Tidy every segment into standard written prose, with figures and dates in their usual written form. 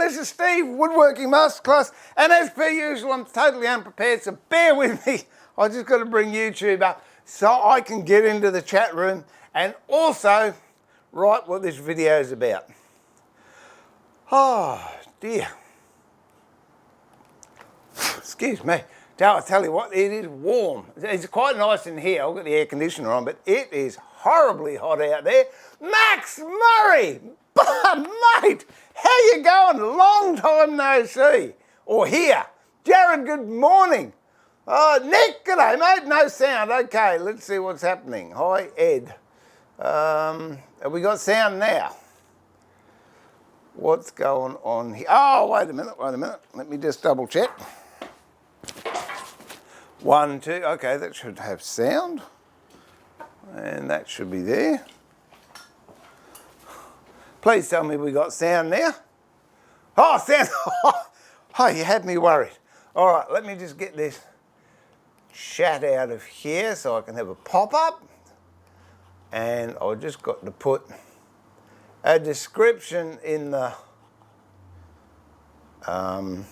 this is Steve, Woodworking Masterclass, and as per usual, I'm totally unprepared, so bear with me. I just got to bring YouTube up so I can get into the chat room and also write what this video is about. Oh dear. Excuse me. I'll tell you what, it is warm. It's quite nice in here. I've got the air conditioner on, but it is horribly hot out there. Max Murray! Mate, how you going? Long time no see. Or here. Jared, good morning. Nick, g'day mate. No sound. Okay, let's see what's happening. Hi, Ed. Have we got sound now? What's going on here? Oh, wait a minute. Let me just double check. 1, 2, okay, that should have sound. And that should be there. Please tell me we got sound now. Oh, sound. Oh, you had me worried. All right, let me just get this chat out of here so I can have a pop-up. And I've just got to put a description in the on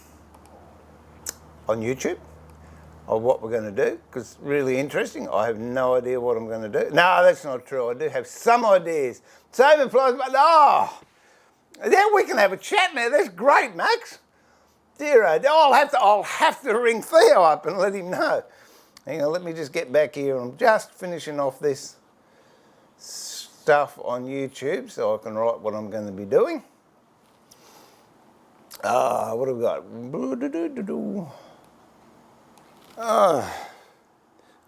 YouTube of what we're going to do, because it's really interesting. I have no idea what I'm going to do. No, that's not true. I do have some ideas. Saving flies, but then we can have a chat now. That's great, Max. Dear, I'll have to ring Theo up and let him know. Hang on, let me just get back here. I'm just finishing off this stuff on YouTube so I can write what I'm going to be doing. What have we got?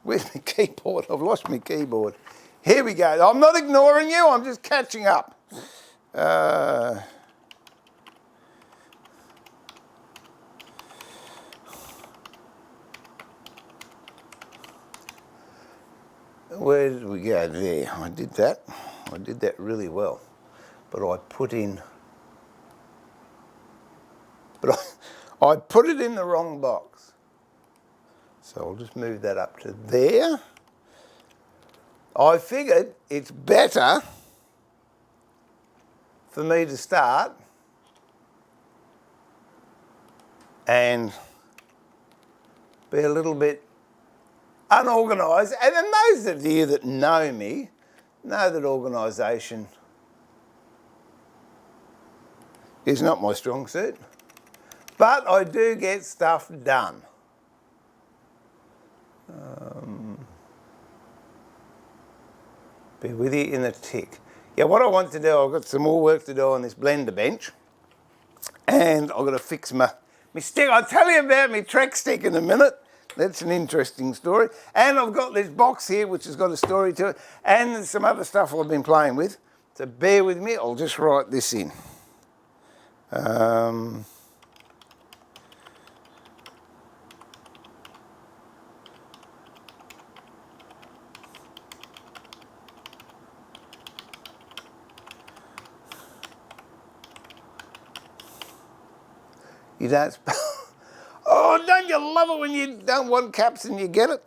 Where's my keyboard? I've lost my keyboard. Here we go. I'm not ignoring you, I'm just catching up. Where did we go? There. I did that really well. But I put it in the wrong box. So I'll just move that up to there. I figured it's better for me to start and be a little bit unorganised. And then those of you that know me know that organisation is not my strong suit. But I do get stuff done. Be with you in a tick. Yeah, what I want to do, I've got some more work to do on this blender bench. And I've got to fix my stick. I'll tell you about my Trek stick in a minute. That's an interesting story. And I've got this box here which has got a story to it. And there's some other stuff I've been playing with. So bear with me, I'll just write this in. You don't spell. Oh, don't you love it when you don't want caps and you get it?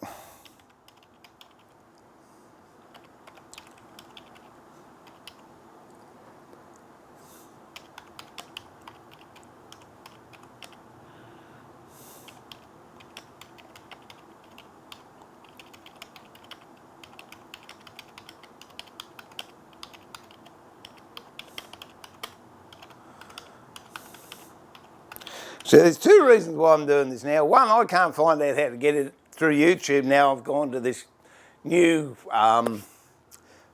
So there's two reasons why I'm doing this now. One, I can't find out how to get it through YouTube. Now I've gone to this new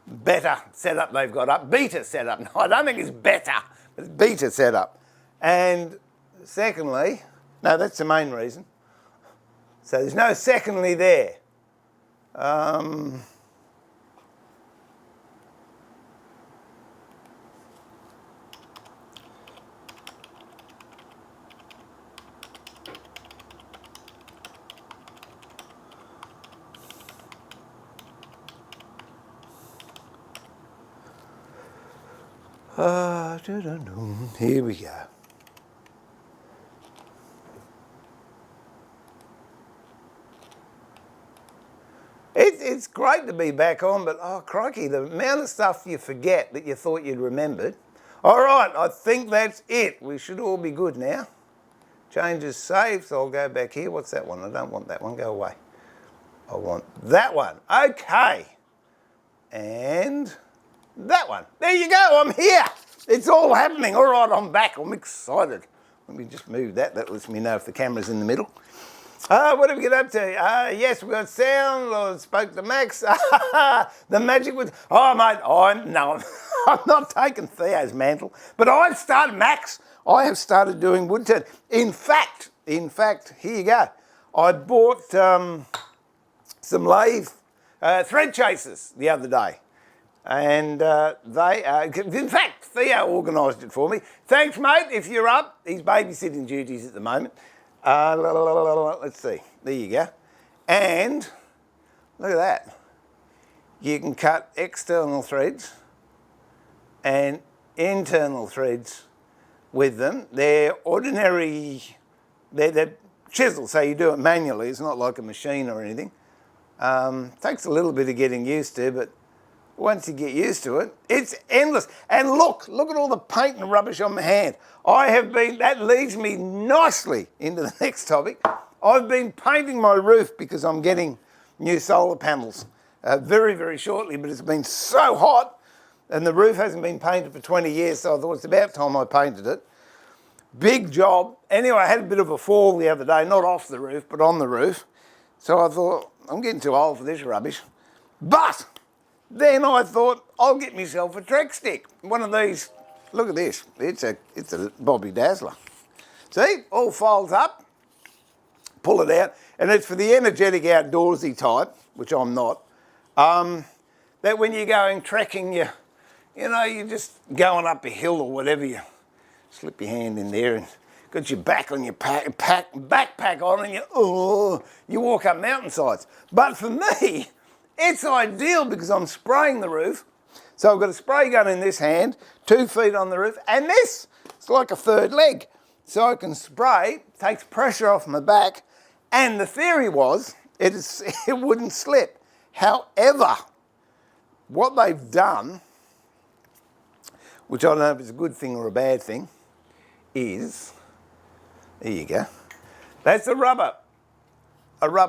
better setup they've got up. Beta setup. No, I don't think it's better. It's beta setup. And secondly, no, that's the main reason. So there's no secondly there. Here we go. It's great to be back on, but oh crikey, the amount of stuff you forget that you thought you'd remembered. All right, I think that's it. We should all be good now. Changes saved, so I'll go back here. What's that one? I don't want that one. Go away. I want that one. Okay. And that one. There you go. I'm here. It's all happening. All right, I'm back. I'm excited. Let me just move that. That lets me know if the camera's in the middle. What did we get up to? Yes, we got sound. I spoke to Max. The magic was... Oh, mate, I'm not taking Theo's mantle. But I've started, Max, I have started doing woodturning. In fact, here you go. I bought some lathe thread chasers the other day. And in fact, Theo organised it for me. Thanks, mate, if you're up. He's babysitting duties at the moment. Let's see. There you go. And look at that. You can cut external threads and internal threads with them. They're ordinary, they're chisels, so you do it manually. It's not like a machine or anything. Takes a little bit of getting used to, but once you get used to it, it's endless. And look at all the paint and rubbish on my hand. That leads me nicely into the next topic. I've been painting my roof because I'm getting new solar panels very, very shortly, but it's been so hot and the roof hasn't been painted for 20 years, so I thought it's about time I painted it. Big job. Anyway, I had a bit of a fall the other day, not off the roof, but on the roof. So I thought, I'm getting too old for this rubbish. But then I thought, I'll get myself a Trek stick. One of these, look at this. It's a Bobby Dazzler. See, all folds up, pull it out, and it's for the energetic outdoorsy type, which I'm not. That when you're going trekking, you're just going up a hill or whatever, you slip your hand in there and got your back on your backpack on, and you walk up mountainsides. But for me, it's ideal because I'm spraying the roof. So I've got a spray gun in this hand, 2 feet on the roof, and it's like a third leg. So I can spray, takes pressure off my back, and the theory was it wouldn't slip. However, what they've done, which I don't know if it's a good thing or a bad thing, is, there you go, that's a rubber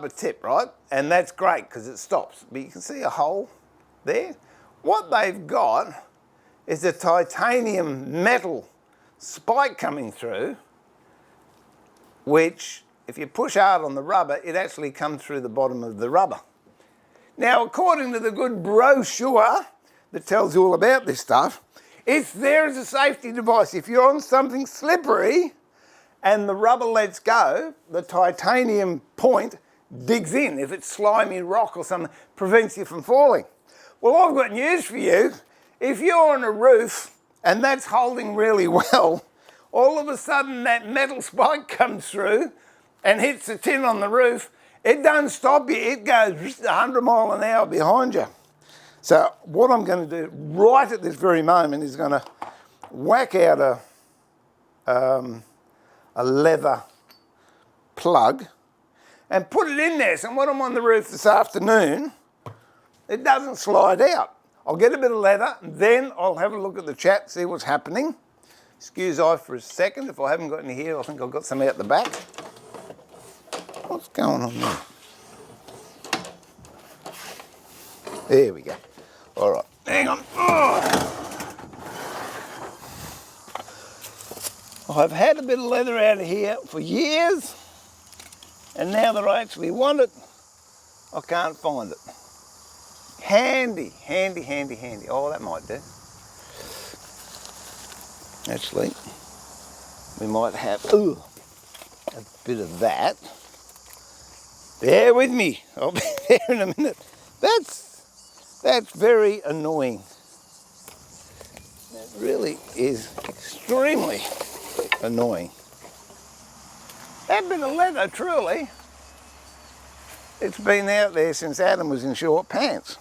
tip, right? And that's great because it stops. But you can see a hole there. What they've got is a titanium metal spike coming through, which if you push hard on the rubber, it actually comes through the bottom of the rubber. Now, according to the good brochure that tells you all about this stuff, it's there as a safety device. If you're on something slippery and the rubber lets go, the titanium point digs in. If it's slimy rock or something, prevents you from falling. Well, I've got news for you. If you're on a roof and that's holding really well, all of a sudden that metal spike comes through and hits the tin on the roof, it doesn't stop you. It goes 100 miles an hour behind you. So what I'm going to do right at this very moment is going to whack out a leather plug and put it in there. So when I'm on the roof this afternoon, it doesn't slide out. I'll get a bit of leather, then I'll have a look at the chat, see what's happening. Excuse I for a second. If I haven't got any here, I think I've got some out the back. What's going on there? There we go. All right, hang on. I've had a bit of leather out of here for years, and now that I actually want it, I can't find it. Handy, handy, handy, handy. Oh, that might do. Actually, we might have a bit of that. Bear with me. I'll be there in a minute. That's very annoying. That really is extremely annoying. That bit of leather, truly, it's been out there since Adam was in short pants.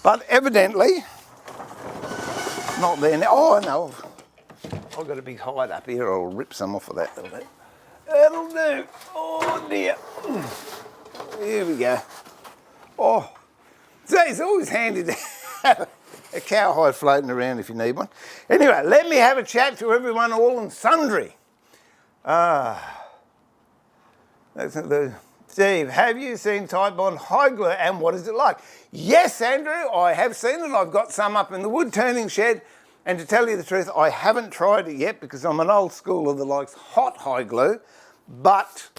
But evidently, not there now. Oh, no. I've got a big hide up here. I'll rip some off of that. That'll do. Oh, dear. Here we go. Oh, so it's always handy to have a cowhide floating around if you need one. Anyway, let me have a chat to everyone, all and sundry. Steve, have you seen Titebond high glue and what is it like? Yes, Andrew, I have seen it. I've got some up in the wood-turning shed. And to tell you the truth, I haven't tried it yet because I'm an old schooler that likes hot high glue. But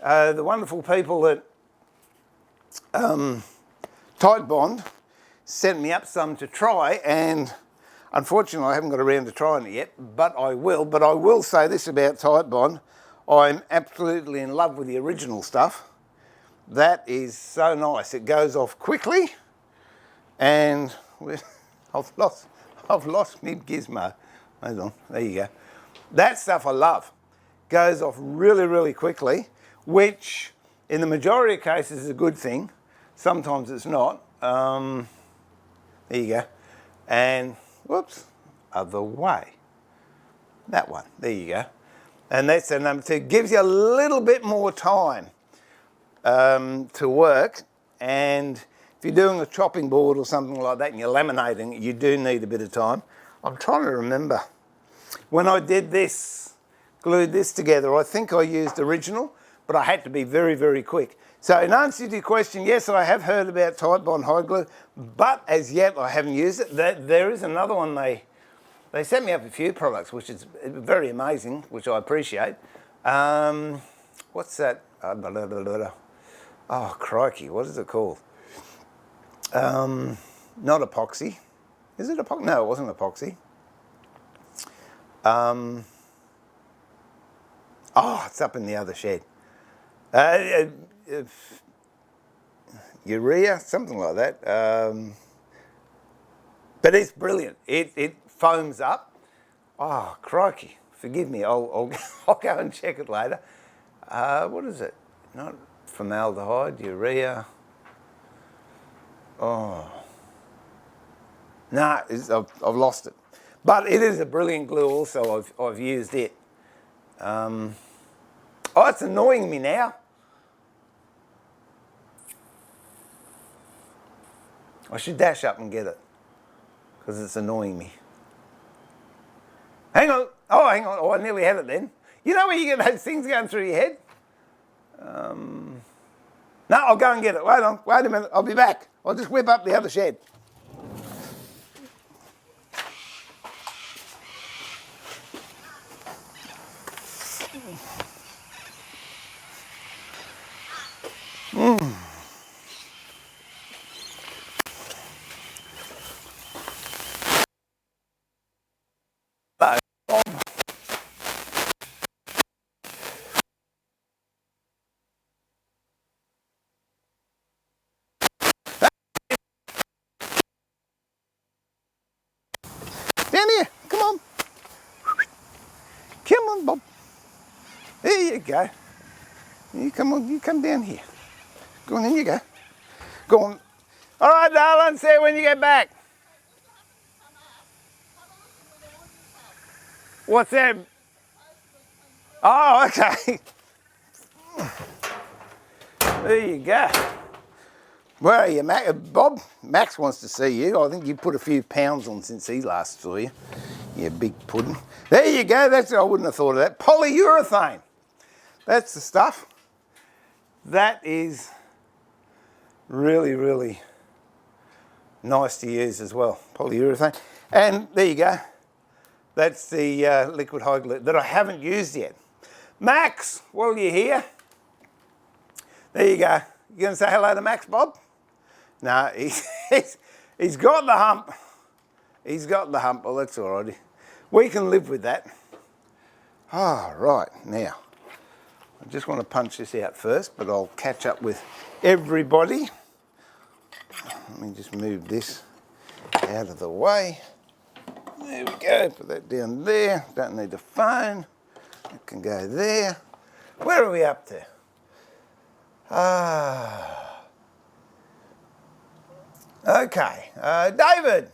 the wonderful people at Titebond sent me up some to try, and unfortunately I haven't got around to trying it yet, but I will. But I will say this about Titebond. I'm absolutely in love with the original stuff. That is so nice. It goes off quickly, and I've lost my gizmo. Hold on, there you go. That stuff I love. Goes off really, really quickly, which in the majority of cases is a good thing. Sometimes it's not. There you go. And whoops, other way. That one, there you go. And that's the number 2. Gives you a little bit more time to work, and if you're doing a chopping board or something like that and you're laminating, you do need a bit of time. I'm trying to remember. When I did this, glued this together, I think I used original, but I had to be very, very quick. So in answer to your question, yes, I have heard about Titebond high glue, but as yet I haven't used it. There is another one they sent me up a few products, which is very amazing, which I appreciate. What's that? Oh, crikey, what is it called? Not epoxy. Is it epoxy? No, it wasn't epoxy. Oh, it's up in the other shed. Urea, something like that. But it's brilliant. It foams up. Oh, crikey. Forgive me. I'll go and check it later. What is it? Not formaldehyde, urea. Oh. No, I've lost it. But it is a brilliant glue also. I've used it. Oh, it's annoying me now. I should dash up and get it because it's annoying me. Hang on. Oh, hang on. Oh, I nearly had it then. You know when you get those things going through your head? No, I'll go and get it. Wait on. Wait a minute. I'll be back. I'll just whip up the other shed. Down here, come on. Come on, Bob. There you go. You come on, you come down here. Go on, in you go. Go on. All right, darling, see you when you get back. What's that? Oh, okay. There you go. Where are you, Bob? Max wants to see you. I think you put a few pounds on since he last saw you. You big pudding. There you go. That's, I wouldn't have thought of that. Polyurethane. That's the stuff. That is really, really nice to use as well. Polyurethane. And there you go. That's the liquid high glue that I haven't used yet. Max, while you're here, there you go. You going to say hello to Max, Bob? No, he's got the hump. He's got the hump. Well, that's all right. We can live with that. Oh, right. Now, I just want to punch this out first, but I'll catch up with everybody. Let me just move this out of the way. There we go. Put that down there. Don't need the phone. It can go there. Where are we up to? Okay, David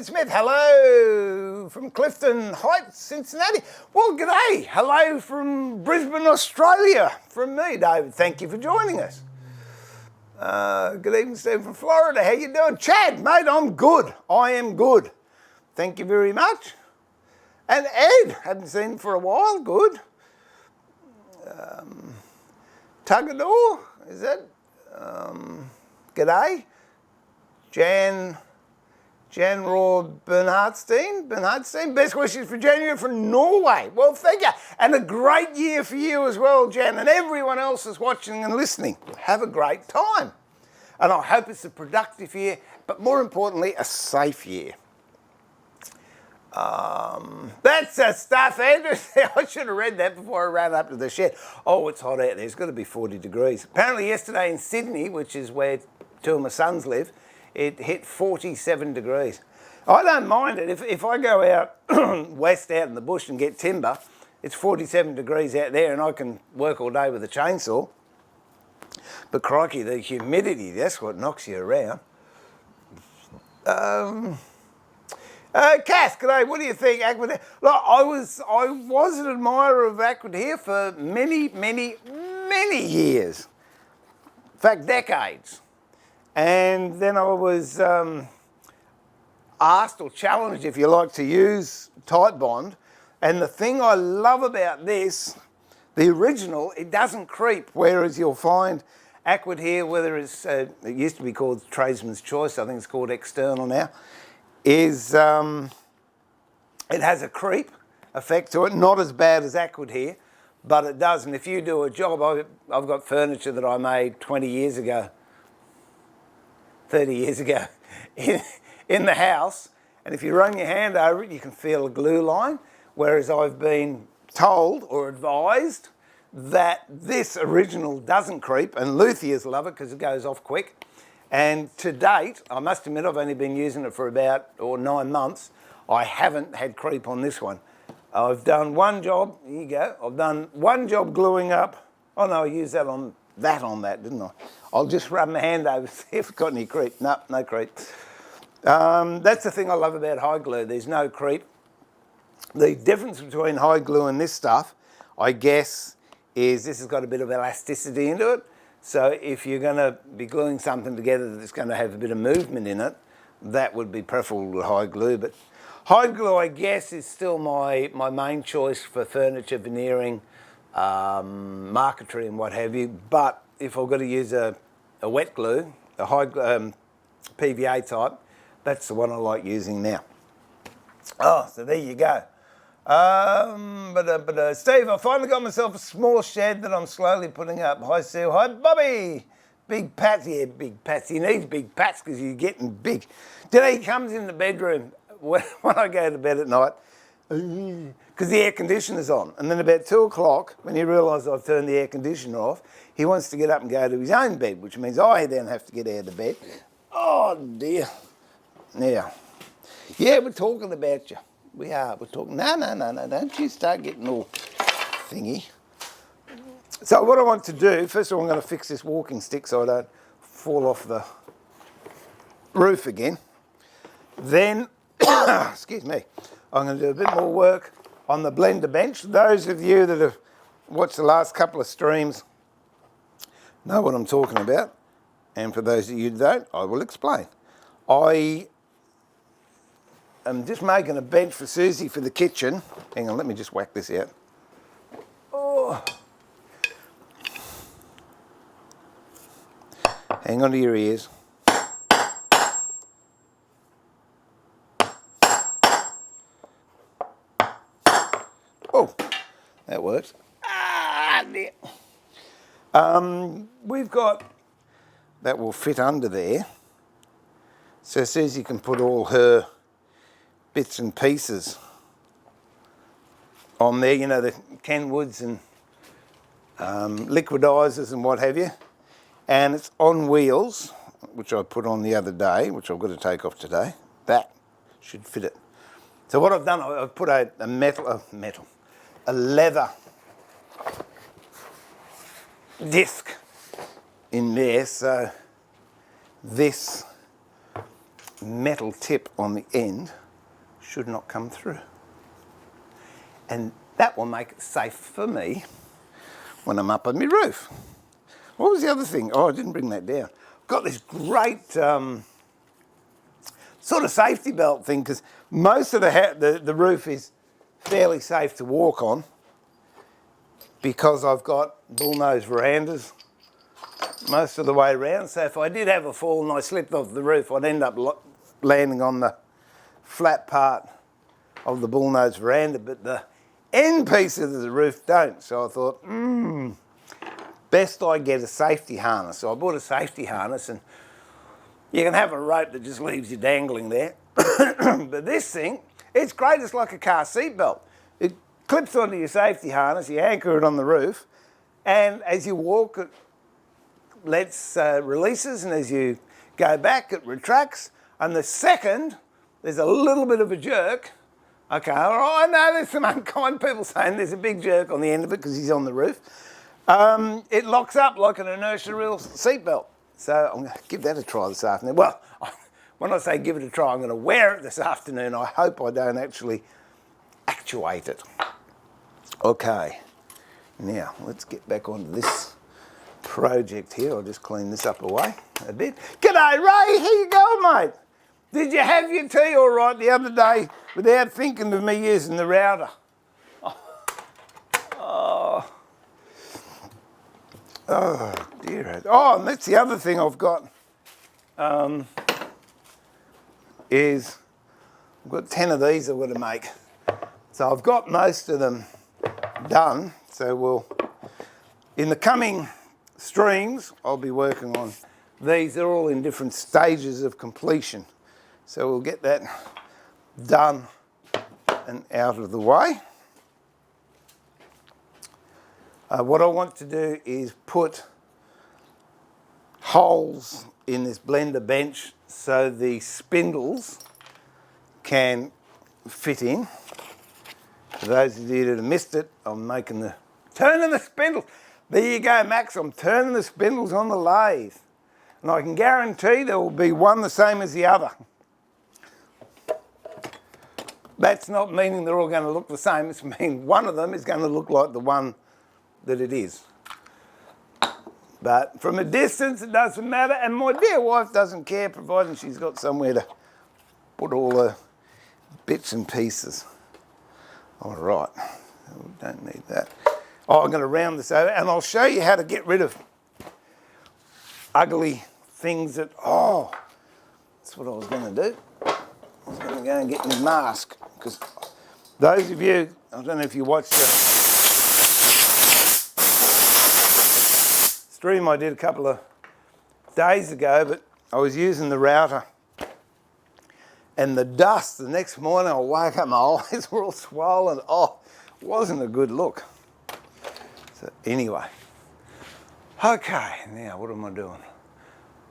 Smith, hello from Clifton Heights, Cincinnati. Well, g'day, hello from Brisbane, Australia, from me, David. Thank you for joining us. Good evening, Steve from Florida. How you doing? Chad, mate, I'm good. I am good. Thank you very much. And Ed, hadn't seen him for a while. Good. Tugador, is that? G'day. Jan Raw Bernhardstein, best wishes for January from Norway. Well, thank you. And a great year for you as well, Jan, and everyone else is watching and listening. Have a great time. And I hope it's a productive year, but more importantly, a safe year. That's the stuff, Andrew. I should have read that before I ran up to the shed. Oh, it's hot out there. It's got to be 40 degrees. Apparently yesterday in Sydney, which is where two of my sons live, it hit 47 degrees. I don't mind it. If I go out west out in the bush and get timber, it's 47 degrees out there and I can work all day with a chainsaw. But crikey, the humidity, that's what knocks you around. Cass, g'day, what do you think? Aqua Deer? Look, I was an admirer of Aqua Deer for many years. In fact, decades. And then I was asked or challenged, if you like, to use Tight Bond. And the thing I love about this, the original, it doesn't creep, whereas you'll find Aqua Deer, whether it's, it used to be called Tradesman's Choice, I think it's called External now, is it has a creep effect to it, not as bad as Aqua Deer, but it does. And if you do a job, I've got furniture that I made 20 years ago, 30 years ago in the house, and if you run your hand over it, you can feel a glue line, whereas I've been told or advised that this original doesn't creep, and luthiers love it because it goes off quick. And to date, I must admit I've only been using it for about 9 months. I haven't had creep on this one. I've done one job, here you go, I've done one job gluing up. Oh no, I used that on that, didn't I? I'll just rub my hand over, see if it's got any creep. No creep. That's the thing I love about high glue, there's no creep. The difference between high glue and this stuff, I guess, is this has got a bit of elasticity into it. So if you're going to be gluing something together that's going to have a bit of movement in it, that would be preferable to high glue. But high glue, I guess, is still my main choice for furniture, veneering, marquetry and what have you. But if I've got to use a wet glue, a high PVA type, that's the one I like using now. Oh, so there you go. Steve, I finally got myself a small shed that I'm slowly putting up. Hi, Sue. Hi, Bobby. Big Pats. Yeah, Big Pats. He needs big Pats because you're getting big. Today he comes in the bedroom when I go to bed at night because the air conditioner's on. And then about 2 o'clock, when he realises I've turned the air conditioner off, he wants to get up and go to his own bed, which means I then have to get out of bed. Oh, dear. Now, yeah, we're talking about you. We are. We're talking. No. Don't you start getting all thingy. So what I want to do, first of all, I'm going to fix this walking stick so I don't fall off the roof again. Then, excuse me, I'm going to do a bit more work on the blender bench. Those of you that have watched the last couple of streams know what I'm talking about. And for those of you who don't, I will explain. I'm just making a bench for Susie for the kitchen. Hang on, let me just whack this out. Oh. Hang on to your ears. Oh, that works. Ah, dear. We've got, that will fit under there. So Susie can put all her bits and pieces on there, you know, the Kenwoods and liquidizers and what have you. And it's on wheels, which I put on the other day, which I've got to take off today. That should fit it. So what I've done, I've put a leather disc in there, so this metal tip on the end should not come through. And that will make it safe for me when I'm up on my roof. What was the other thing? Oh, I didn't bring that down. Got this great sort of safety belt thing, because most of the roof is fairly safe to walk on, because I've got bullnose verandas most of the way around. So if I did have a fall and I slipped off the roof, I'd end up landing on the flat part of the bullnose veranda, but the end pieces of the roof don't. So I thought, best I get a safety harness. So I bought a safety harness, and you can have a rope that just leaves you dangling there. But this thing, it's great. It's like a car seat belt. It clips onto your safety harness, you anchor it on the roof, and as you walk, it releases, and as you go back, it retracts. And the second there's a little bit of a jerk, okay, all right, I know there's some unkind people saying there's a big jerk on the end of it because he's on the roof. It locks up like an inertia reel seatbelt. So I'm going to give that a try this afternoon. Well, when I say give it a try, I'm going to wear it this afternoon. I hope I don't actually actuate it. Okay, now let's get back onto this project here. I'll just clean this up away a bit. G'day, Ray. How you going, mate? Did you have your tea all right the other day without thinking of me using the router? Oh dear. Oh, and that's the other thing I've got. Is I've got 10 of these I've got to make. So I've got most of them done. So in the coming streams, I'll be working on these. They're all in different stages of completion. So we'll get that done and out of the way. What I want to do is put holes in this blender bench so the spindles can fit in. For those of you that have missed it, I'm making turning the spindles. There you go, Max, I'm turning the spindles on the lathe. And I can guarantee there will be one the same as the other. That's not meaning they're all going to look the same, it's meaning one of them is going to look like the one that it is. But from a distance it doesn't matter, and my dear wife doesn't care, providing she's got somewhere to put all the bits and pieces. All right, we don't need that. Oh, I'm going to round this over, and I'll show you how to get rid of ugly things that, that's what I was going to do. I was going to go and get my mask, because those of you, I don't know if you watched the stream I did a couple of days ago, but I was using the router, and the dust, the next morning I woke up, my eyes were all swollen. Oh, it wasn't a good look. So anyway, okay, now what am I doing?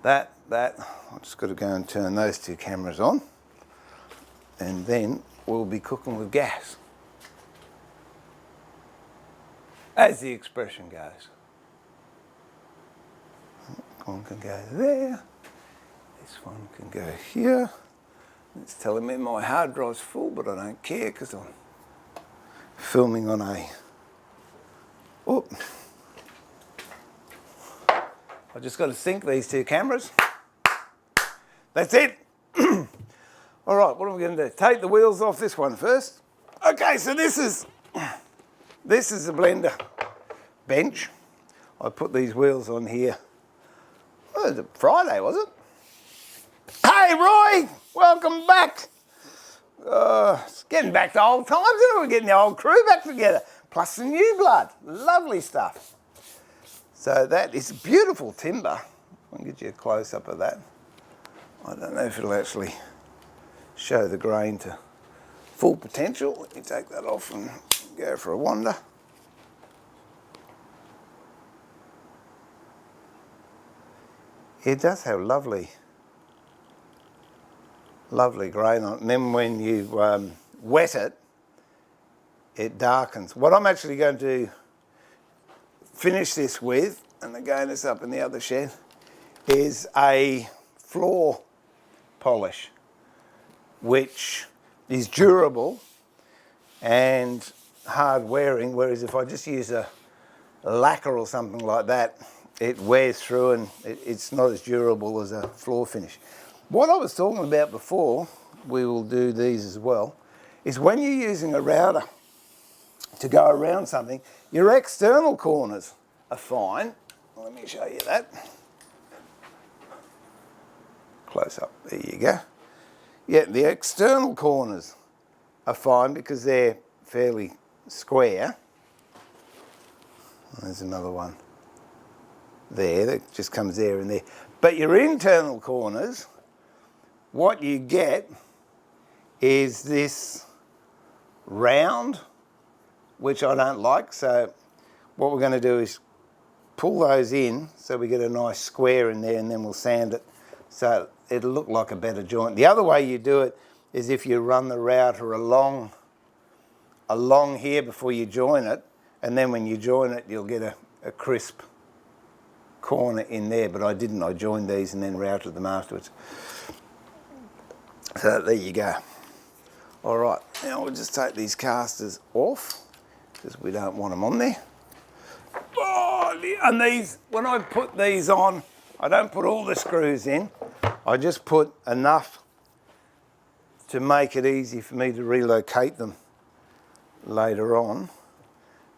That, I've just got to go and turn those two cameras on, and then we'll be cooking with gas, as the expression goes. One can go there, this one can go here. It's telling me my hard drive's full, but I don't care because I'm filming on a, I just got to sync these two cameras. That's it. All right, what are we going to do? Take the wheels off this one first. Okay, so this is a blender bench. I put these wheels on here. Oh, it was Friday, was it? Hey, Roy, welcome back. It's getting back to old times, isn't it? We're getting the old crew back together, plus some new blood. Lovely stuff. So that is beautiful timber. I'll get you a close-up of that. I don't know if it'll actually show the grain to full potential. Let me take that off and go for a wander. It does have lovely grain on it. And then when you wet it, it darkens. What I'm actually going to finish this with, and again it's up in the other shed, is a floor polish, which is durable and hard wearing, whereas if I just use a lacquer or something like that, it wears through and it's not as durable as a floor finish. What I was talking about before, we will do these as well, is when you're using a router to go around something, your external corners are fine. Let me show you that. Close up, there you go. Yeah, the external corners are fine because they're fairly square. There's another one there that just comes there and there. But your internal corners, what you get is this round, which I don't like. So what we're going to do is pull those in so we get a nice square in there, and then we'll sand it so it'll look like a better joint. The other way you do it is if you run the router along here before you join it, and then when you join it you'll get a crisp corner in there, but I didn't. I joined these and then routed them afterwards. So there you go. All right, now we'll just take these casters off because we don't want them on there. Oh, and these, when I put these on, I don't put all the screws in. I just put enough to make it easy for me to relocate them later on.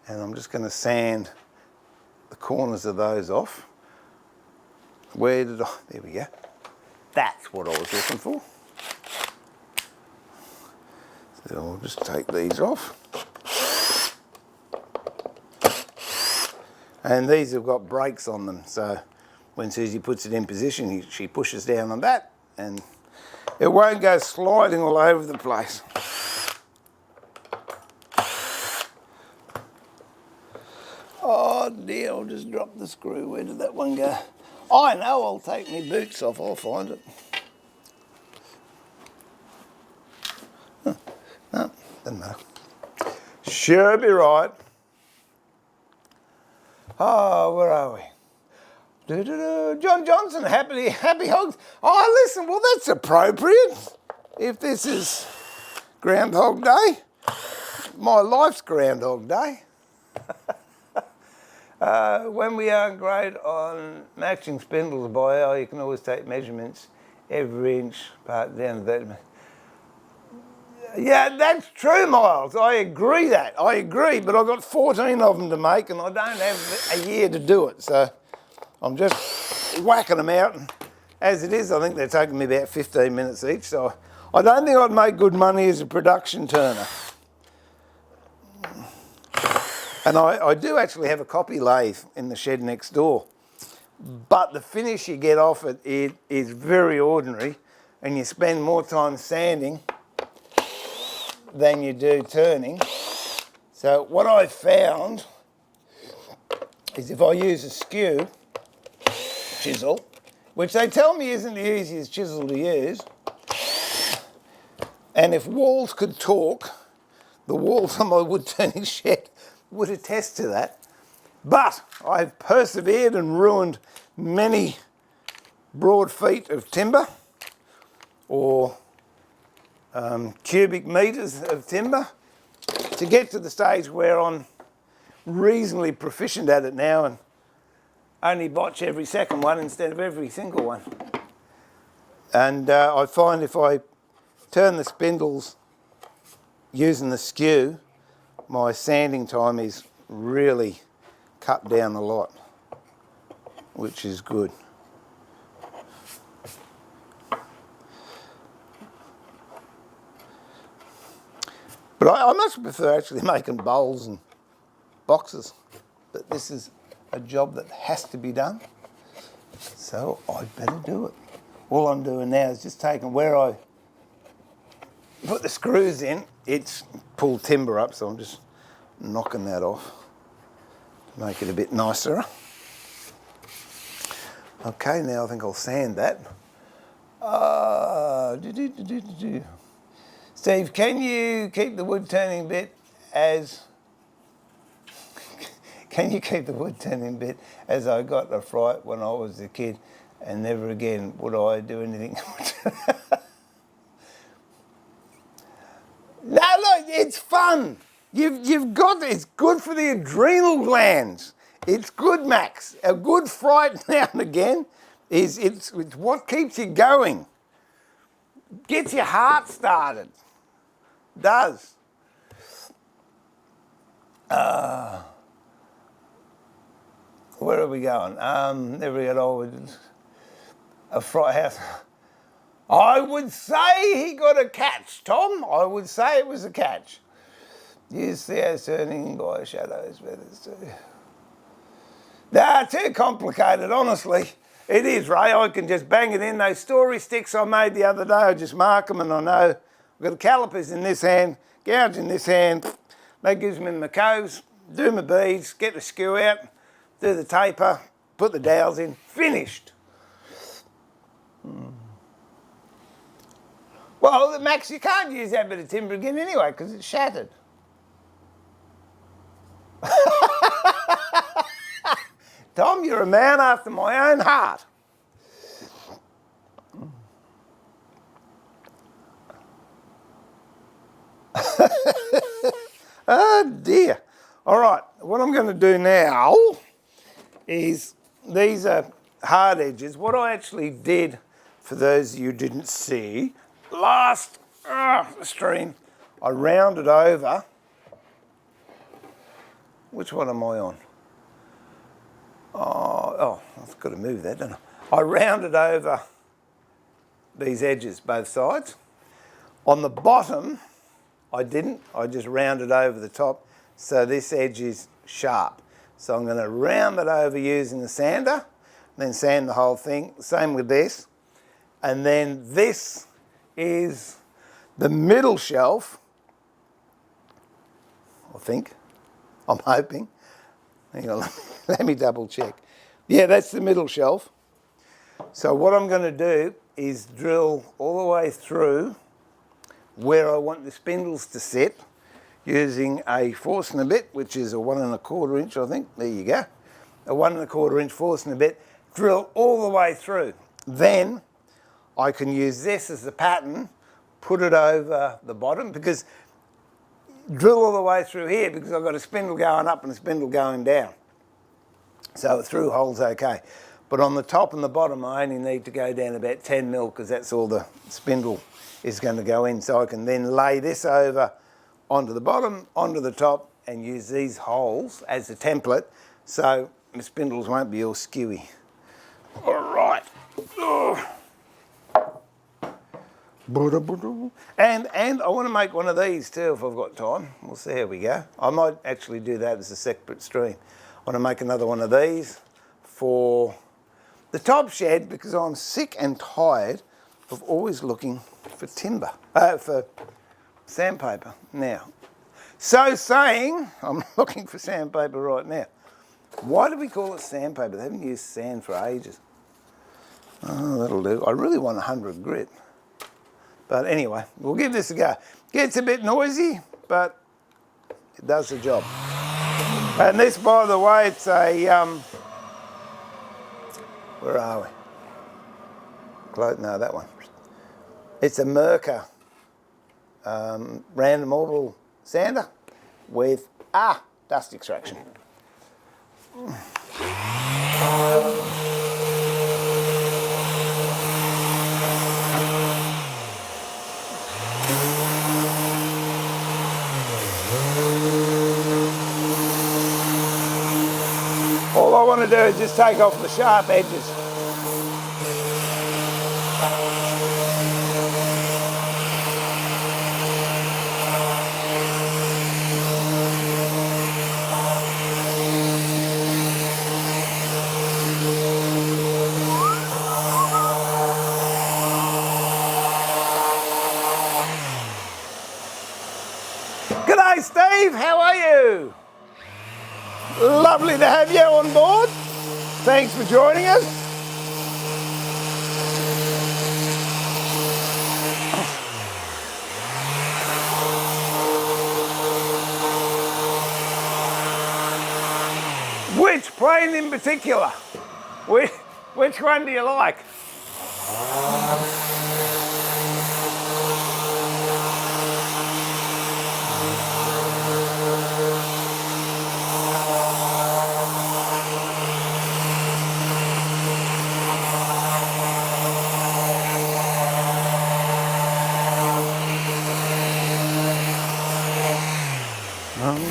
And I'm just going to sand the corners of those off. Where did I? There we go. That's what I was looking for. So I'll just take these off. And these have got brakes on them, so when Susie puts it in position, she pushes down on that and it won't go sliding all over the place. Oh dear, I'll just drop the screw. Where did that one go? I know, I'll take my boots off, I'll find it. Huh. No, doesn't matter. Sure be right. Oh, where are we? John Johnson, happy hogs. Oh, listen, well, that's appropriate. If this is Groundhog Day, my life's Groundhog Day. When we aren't great on matching spindles by hour, you can always take measurements every inch part down to that. Yeah, that's true, Miles. I agree that. I agree, but I've got 14 of them to make and I don't have a year to do it. So I'm just whacking them out. And as it is, I think they're taking me about 15 minutes each. So I don't think I'd make good money as a production turner. And I do actually have a copy lathe in the shed next door. But the finish you get off it is very ordinary and you spend more time sanding than you do turning. So what I found is if I use a skew chisel, which they tell me isn't the easiest chisel to use, and if walls could talk, the walls on my wood turning shed would attest to that. But I've persevered and ruined many broad feet of timber or cubic metres of timber to get to the stage where I'm reasonably proficient at it now and only botch every second one instead of every single one. And I find if I turn the spindles using the skew, my sanding time is really cut down a lot, which is good. But I much prefer actually making bowls and boxes. But this is a job that has to be done, so I'd better do it. All I'm doing now is just taking where I put the screws in, it's pulled timber up, so I'm just knocking that off to make it a bit nicer. Okay, now I think I'll sand that. Steve, can you keep the wood turning bit as I got a fright when I was a kid and never again would I do anything? No, look, it's fun. You've got, it's good for the adrenal glands. It's good, Max. A good fright now and again is it's what keeps you going. Gets your heart started. Does. Where are we going? There we go. A fright house. I would say he got a catch, Tom. I would say it was a catch. Use the house turning by shadows. Nah, too complicated, honestly. It is, Ray. I can just bang it in. Those story sticks I made the other day, I just mark them and I know. I've got the calipers in this hand, gouge in this hand. That gives me my coves, do my beads, get the skew out, do the taper, put the dowels in, finished. Well, Max, you can't use that bit of timber again anyway because it's shattered. Tom, you're a man after my own heart. Oh dear. All right, what I'm going to do now is, these are hard edges. What I actually did, for those of you who didn't see, last stream, I rounded over. Which one am I on? Oh, I've got to move that, don't I? I rounded over these edges, both sides. On the bottom, I didn't. I just rounded over the top, so this edge is sharp. So I'm going to round it over using the sander, then sand the whole thing. Same with this. And then this is the middle shelf, I think. I'm hoping. Hang on, let me double check. Yeah, that's the middle shelf. So what I'm going to do is drill all the way through where I want the spindles to sit using a Forstner bit, which is a 1 1/4 inch, I think. There you go. A 1 1/4 inch Forstner bit. Drill all the way through. Then I can use this as the pattern, put it over the bottom, because drill all the way through here because I've got a spindle going up and a spindle going down. So the through hole's okay. But on the top and the bottom, I only need to go down about 10 mil because that's all the spindle is going to go in. So I can then lay this over onto the bottom, onto the top, and use these holes as a template so the spindles won't be all skewy. All right. And I want to make one of these too if I've got time. We'll see how we go. I might actually do that as a separate stream. I want to make another one of these for the top shed because I'm sick and tired of always looking for timber, for sandpaper now. So saying, I'm looking for sandpaper right now. Why do we call it sandpaper? They haven't used sand for ages. Oh, that'll do. I really want 100 grit. But anyway, we'll give this a go. Gets a bit noisy, but it does the job. And this, by the way, it's a, where are we? No, that one. It's a Mercer random orbital sander with dust extraction. All I want to do is just take off the sharp edges. G'day Steve, how are you? Lovely to have you on board. Thanks for joining us. Which plane in particular? Which one do you like?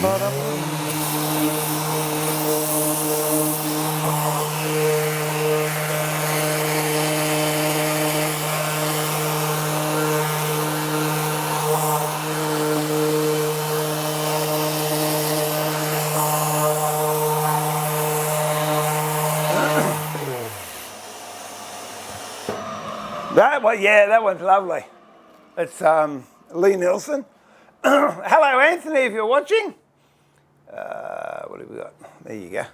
That one, yeah, that one's lovely. It's Lee Nielsen. Hello, Anthony, if you're watching. What have we got? There you go.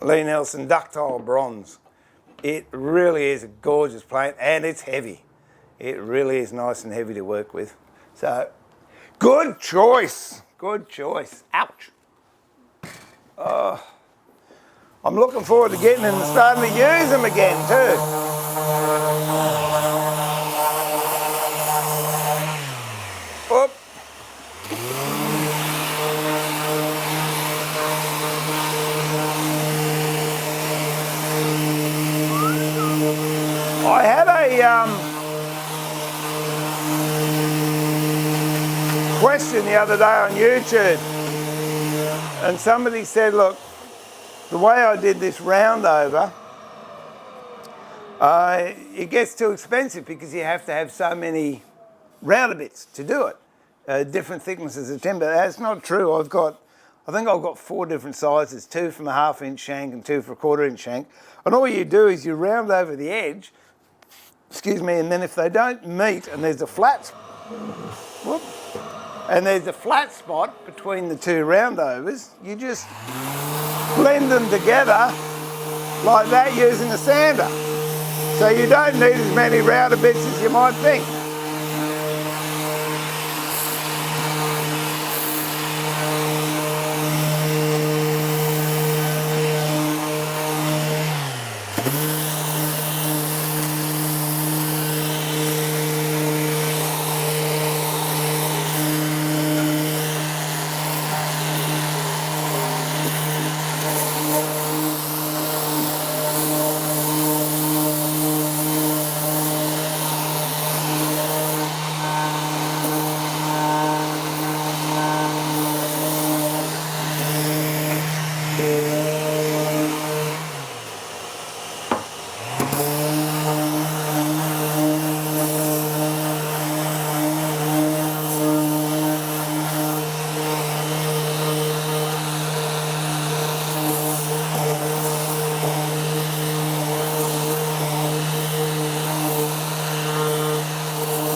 Lee Nielsen ductile bronze. It really is a gorgeous plate, and it's heavy. It really is nice and heavy to work with. So, good choice. Good choice. Ouch. I'm looking forward to getting in and starting to use them again too. Whoop. I had a question the other day on YouTube, and somebody said, look, the way I did this round over, it gets too expensive because you have to have so many router bits to do it, different thicknesses of timber. That's not true. I think I've got 4 different sizes, 2 from a 1/2 inch shank and 2 for a 1/4 inch shank. And all you do is you round over the edge, excuse me, and then if they don't meet and there's a flat, whoop, and there's a flat spot between the 2 roundovers, you just blend them together like that using a sander. So you don't need as many router bits as you might think.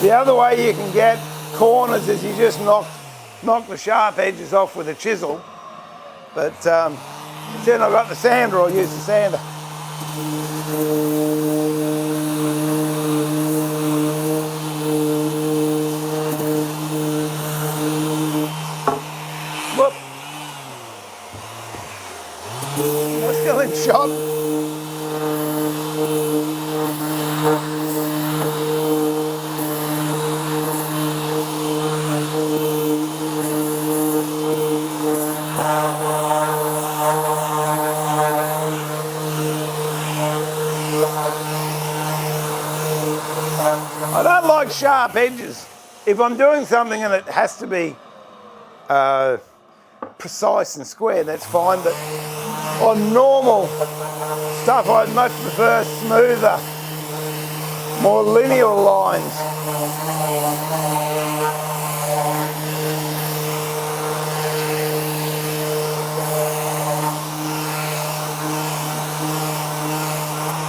The other way you can get corners is you just knock the sharp edges off with a chisel. But then I've got the sander, I'll use the sander. Whoop. Am I still in shot? I don't like sharp edges. If I'm doing something and it has to be precise and square, that's fine, but on normal stuff I'd much prefer smoother, more linear lines.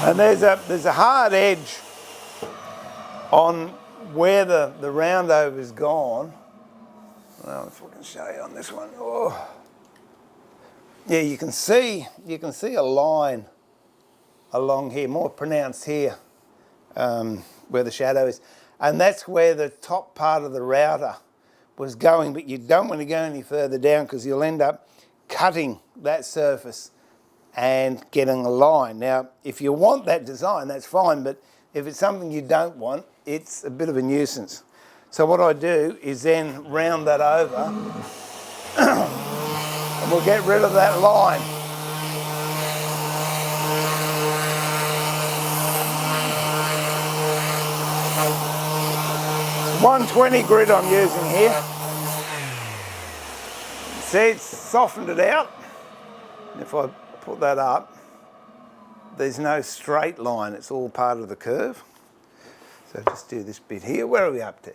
And there's a hard edge on where the roundover's gone. Well, if I can show you on this one. Oh. Yeah, you can see a line along here, more pronounced here, where the shadow is. And that's where the top part of the router was going, but you don't want to go any further down because you'll end up cutting that surface and getting a line. Now, if you want that design, that's fine, but if it's something you don't want, it's a bit of a nuisance. So what I do is then round that over and we'll get rid of that line. It's 120 grit I'm using here. See, it's softened it out. And if I put that up, there's no straight line, it's all part of the curve. So just do this bit here. Where are we up to?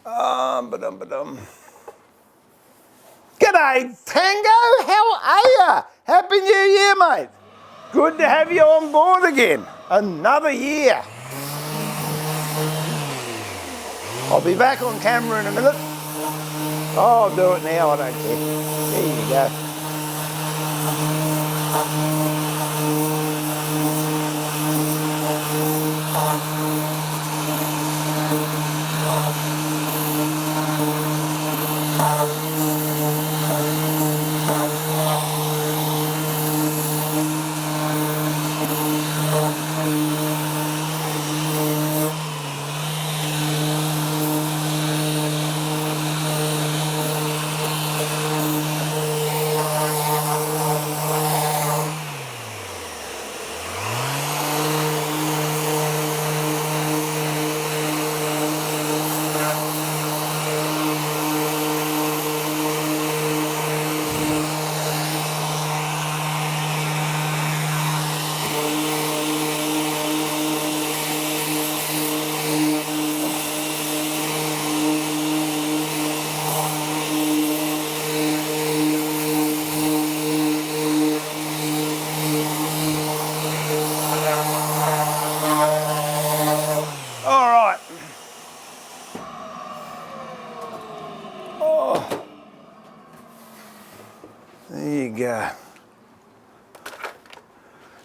Ba-dum. G'day, Tango, how are ya? Happy New Year, mate. Good to have you on board again. Another year. I'll be back on camera in a minute. Oh, I'll do it now, I don't care. There you go.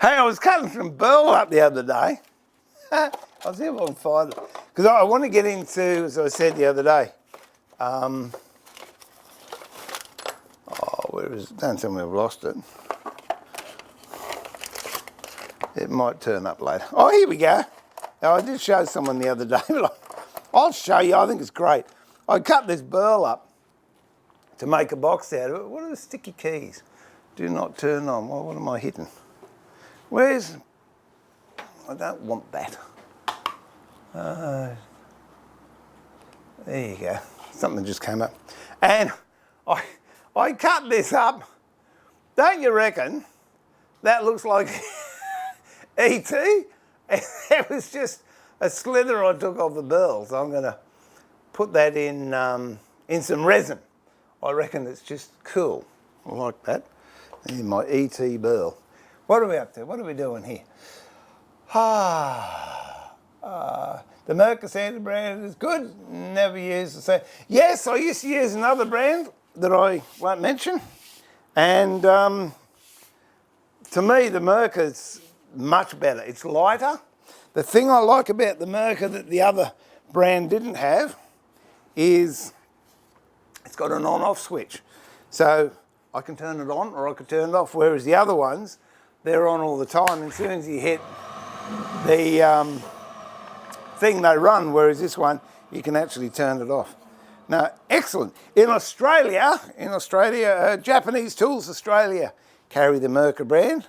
Hey, I was cutting some burl up the other day. I'll see if I can find it. Because I want to get into, as I said the other day, where is it? Don't tell me I've lost it. It might turn up later. Oh, here we go. Now, I did show someone the other day, but I'll show you. I think it's great. I cut this burl up to make a box out of it. What are the sticky keys? Do not turn on. Well, what am I hitting? Where's... I don't want that. There you go. Something just came up. And I cut this up. Don't you reckon that looks like E.T.? It was just a slither I took off the burl. So I'm going to put that in some resin. I reckon it's just cool. I like that. Here's my E.T. burl. What are we up to? What are we doing here? The Mercasanta brand is good. Never used the same. Yes, I used to use another brand that I won't mention. And to me, the Merca's much better. It's lighter. The thing I like about the Merca that the other brand didn't have is it's got an on-off switch. So I can turn it on or I can turn it off, whereas the other ones, they're on all the time. And as soon as you hit the thing, they run, whereas this one, you can actually turn it off. Now, excellent. In Australia, Japanese Tools Australia carry the Merca brand.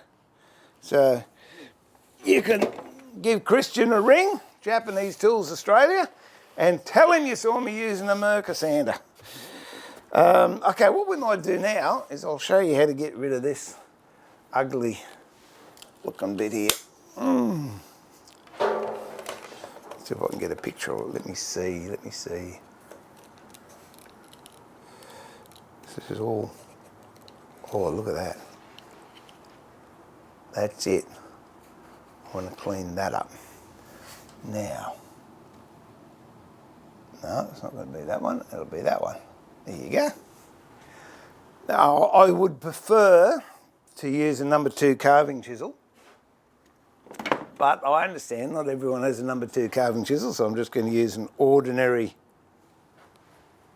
So you can give Christian a ring, Japanese Tools Australia, and tell him you saw me using a Merca sander. Okay, what we might do now is I'll show you how to get rid of this ugly looking bit here. Let's see if I can get a picture of it. Let me see. This is all, oh, look at that. That's it. I want to clean that up. Now, no, it's not going to be that one. It'll be that one. There you go. Now, I would prefer to use a number 2 carving chisel, but I understand not everyone has a number 2 carving chisel, so I'm just going to use an ordinary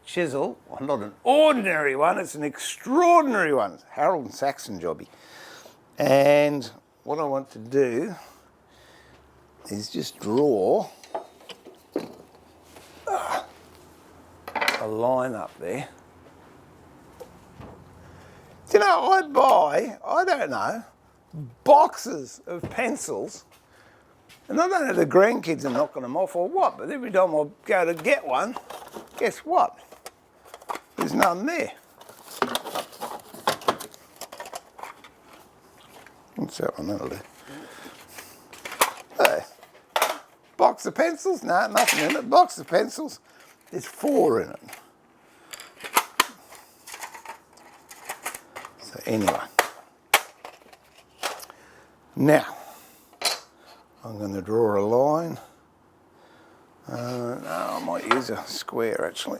chisel. Well, not an ordinary one, it's an extraordinary one. It's Harold and Saxon jobby. And what I want to do is just draw a line up there. You know, I buy, I don't know, boxes of pencils, and I don't know if the grandkids are knocking them off or what, but every time I go to get one, guess what? There's none there. What's that one? That'll do. Hey, box of pencils? No, nothing in it. Box of pencils. There's 4 in it. So anyway. Now, I'm going to draw a line. No, I might use a square actually.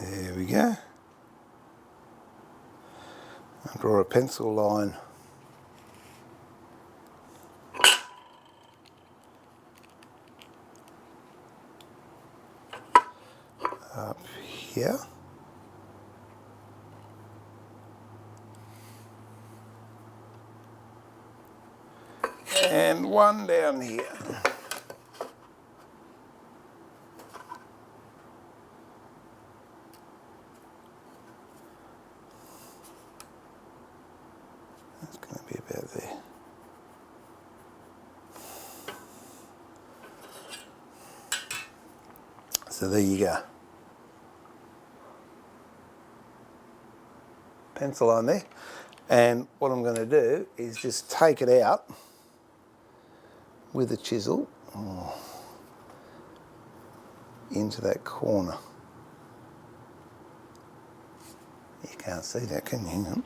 There we go. I'll draw a pencil line up here. And one down here. That's going to be about there. So there you go. Pencil on there. And what I'm going to do is just take it out with a chisel into that corner. You can't see that, can you?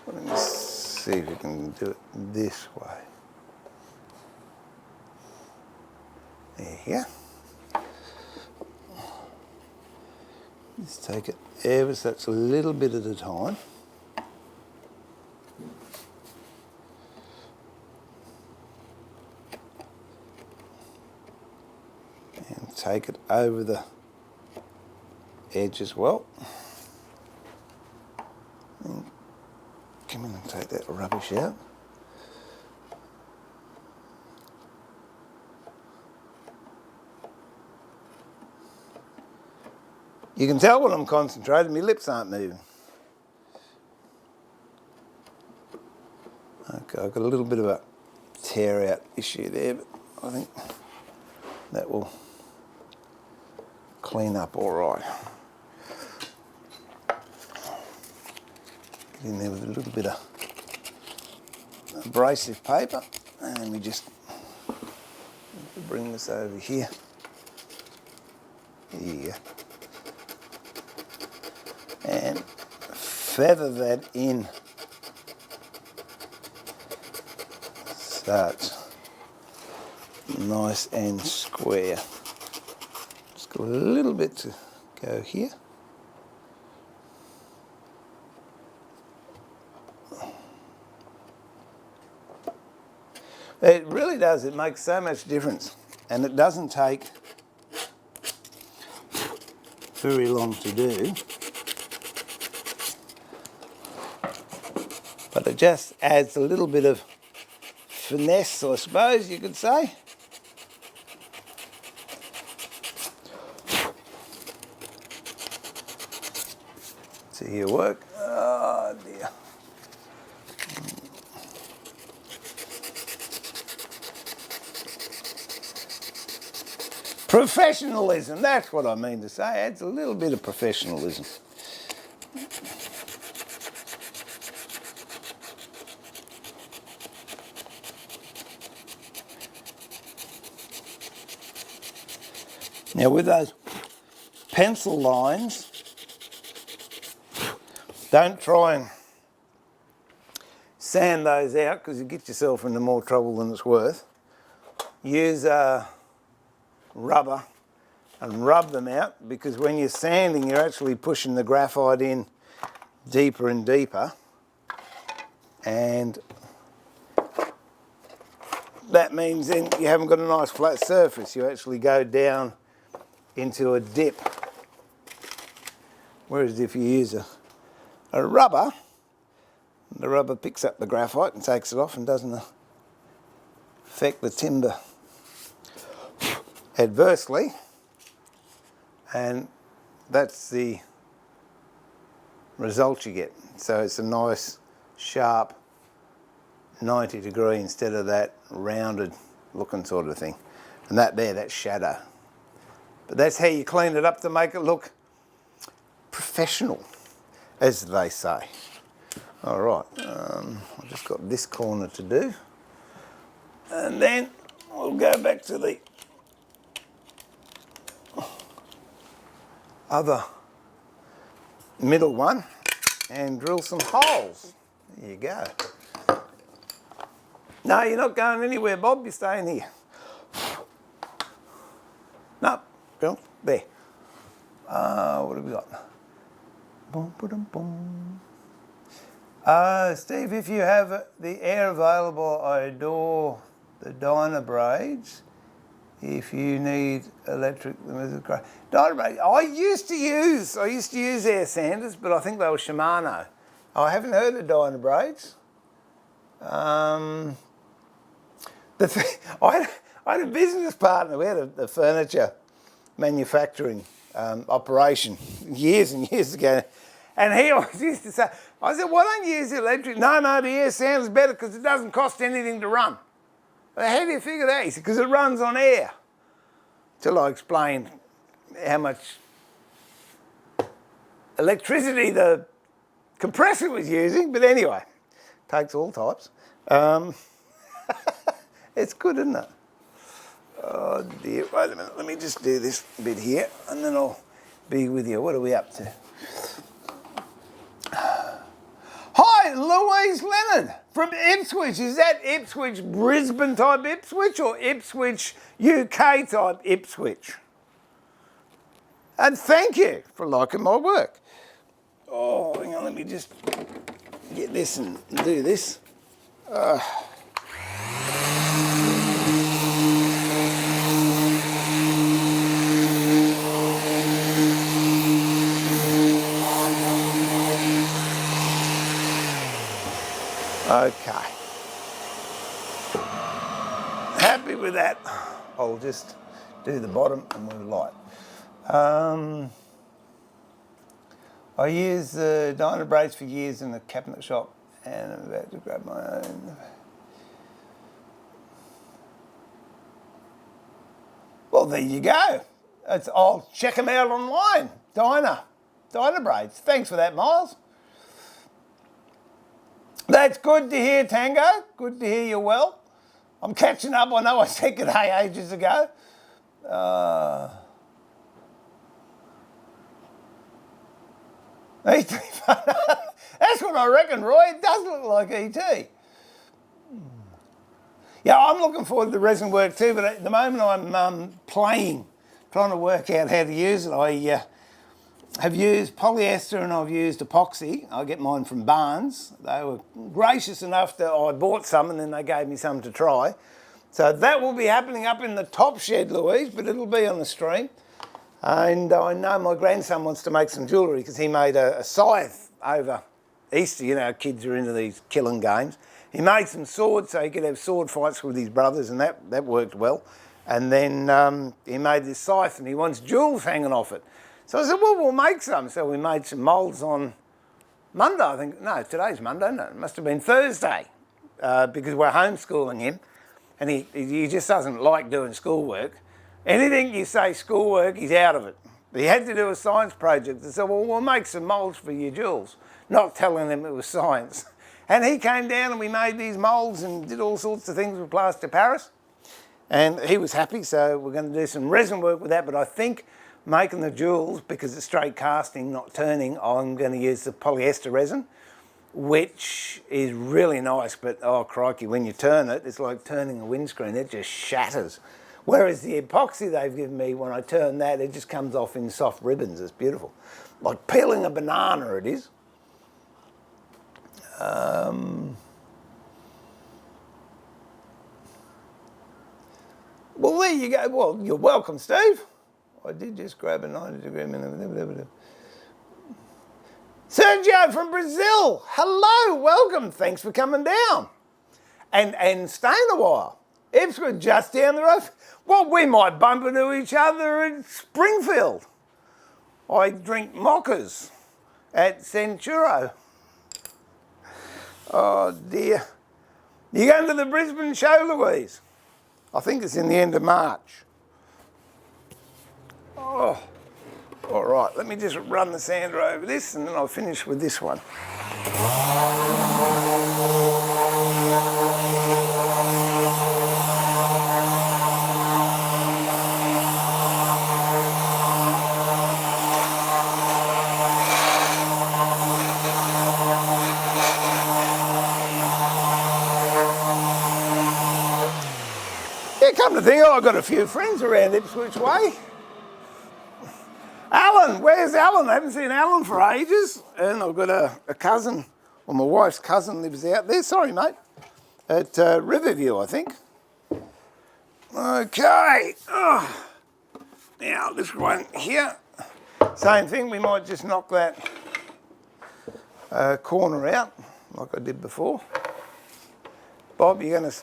Let me see if we can do it this way. There you go. Just take it ever so it's a little bit at a time. And take it over the edge as well. And come in and take that rubbish out. You can tell when I'm concentrating, my lips aren't moving. Okay, I've got a little bit of a tear out issue there, but I think that will clean up all right. Get in there with a little bit of abrasive paper, and we just bring this over here. There you go. And feather that in so it's nice and square. Just got a little bit to go here. It really does, it makes so much difference, and it doesn't take very long to do. But it just adds a little bit of finesse, I suppose you could say. See your work. Oh dear. Professionalism, that's what I mean to say. Adds a little bit of professionalism. Now with those pencil lines, don't try and sand those out because you get yourself into more trouble than it's worth. Use rubber and rub them out, because when you're sanding you're actually pushing the graphite in deeper and deeper, and that means then you haven't got a nice flat surface. You actually go down into a dip. Whereas if you use a rubber, the rubber picks up the graphite and takes it off and doesn't affect the timber adversely, and that's the result you get. So it's a nice sharp 90 degree instead of that rounded looking sort of thing. And that there, that's shadow. But that's how you clean it up to make it look professional, as they say. All right, I've just got this corner to do. And then we'll go back to the other middle one and drill some holes. There you go. No, you're not going anywhere, Bob. You're staying here. No, Bill, there. What have we got? Boom, boom, boom. Steve, if you have the air available, I adore the Dyna braids. If you need electric, Dyna braids. I used to use air sanders, but I think they were Shimano. I haven't heard of Dyna braids. I had a business partner. We had a furniture manufacturing operation years and years ago, and he always used to say, I said, why don't you use the electric? No, the air sounds better because it doesn't cost anything to run. How do you figure that? He said, because it runs on air. Till I explained how much electricity the compressor was using, but anyway, takes all types. It's good, isn't it? Oh dear, wait a minute, let me just do this bit here and then I'll be with you. What are we up to? Hi, Louise Lennon from Ipswich. Is that Ipswich, Brisbane type Ipswich or Ipswich, UK type Ipswich? And thank you for liking my work. Oh, hang on, let me just get this and do this. Okay. Happy with that. I'll just do the bottom and move light. I used the Dyna braids for years in the cabinet shop and I'm about to grab my own. Well, there you go. I'll check them out online. Dyna braids. Thanks for that, Miles. That's good to hear, Tango. Good to hear you're well. I'm catching up. I know I said good day ages ago. E.T. That's what I reckon, Roy. It does look like E.T. Yeah, I'm looking forward to the resin work too, but at the moment I'm trying to work out how to use it. I have used polyester and I've used epoxy. I get mine from Barnes. They were gracious enough that I bought some and then they gave me some to try. So that will be happening up in the top shed, Louise, but it'll be on the stream. And I know my grandson wants to make some jewellery because he made a scythe over Easter. You know, kids are into these killing games. He made some swords so he could have sword fights with his brothers and that worked well. And then he made this scythe and he wants jewels hanging off it. So I said, well, we'll make some. So we made some moulds on Monday, I think. No, today's Monday, no, it must have been Thursday because we're homeschooling him and he just doesn't like doing schoolwork. Anything you say schoolwork, he's out of it. He had to do a science project. I said, well, we'll make some moulds for your jewels, not telling him it was science. And he came down and we made these moulds and did all sorts of things with plaster Paris. And he was happy, so we're going to do some resin work with that, but I think making the jewels, because it's straight casting, not turning, I'm going to use the polyester resin, which is really nice, but oh crikey, when you turn it, it's like turning a windscreen, it just shatters. Whereas the epoxy they've given me, when I turn that, it just comes off in soft ribbons, it's beautiful. Like peeling a banana it is. Well, there you go. Well, you're welcome, Steve. I did just grab a 90-degree minute. Sergio from Brazil. Hello, welcome. Thanks for coming down. And staying a while. Ipswich just down the road. Well, we might bump into each other in Springfield. I drink mockers at Centuro. Oh, dear. You going to the Brisbane show, Louise? I think it's in the end of March. Oh, all right, let me just run the sander over this and then I'll finish with this one. Yeah, come to think, I've got a few friends around Ipswich way. Alan, where's Alan? I haven't seen Alan for ages. And I've got a cousin, well, my wife's cousin lives out there. Sorry, mate. At Riverview, I think. Okay. Oh. Now, this one here. Same thing, we might just knock that corner out, like I did before. Bob, you're going to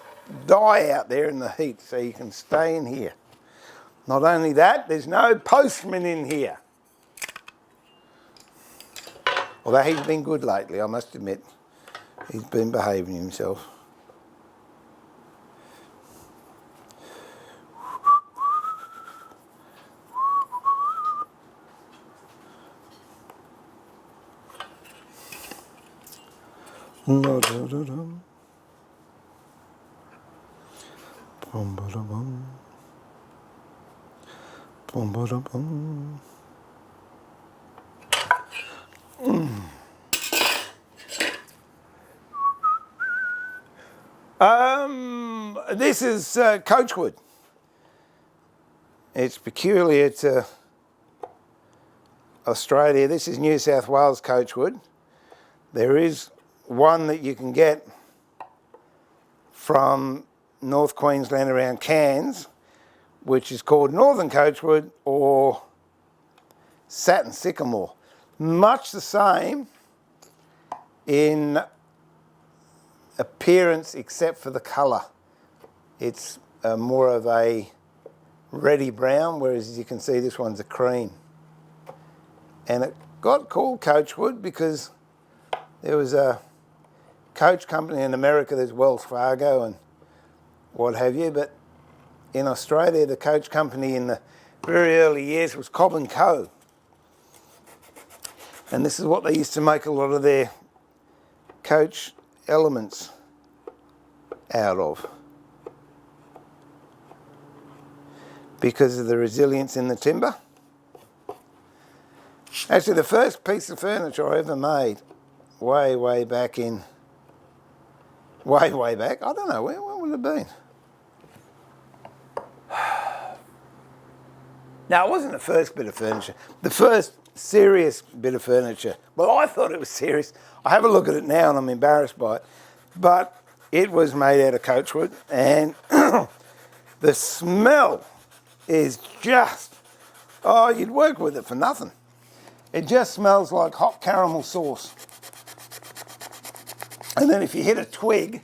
die out there in the heat so you can stay in here. Not only that, there's no postman in here. Although he's been good lately, I must admit. He's been behaving himself. This is coachwood. It's peculiar to Australia. This is New South Wales coachwood. There is one that you can get from North Queensland around Cairns, which is called Northern Coachwood or Satin Sycamore. Much the same in appearance except for the colour. It's more of a reddy brown, whereas as you can see this one's a cream. And it got called coachwood because there was a coach company in America, there's Wells Fargo and what have you, but in Australia the coach company in the very early years was Cobb & Co. And this is what they used to make a lot of their coach elements out of, because of the resilience in the timber. Actually, the first piece of furniture I ever made, way back in, way back, I don't know, when would it have been? No, it wasn't the first bit of furniture. The first serious bit of furniture. Well, I thought it was serious. I have a look at it now and I'm embarrassed by it. But it was made out of coachwood and the smell is just, oh, you'd work with it for nothing. It just smells like hot caramel sauce. And then if you hit a twig,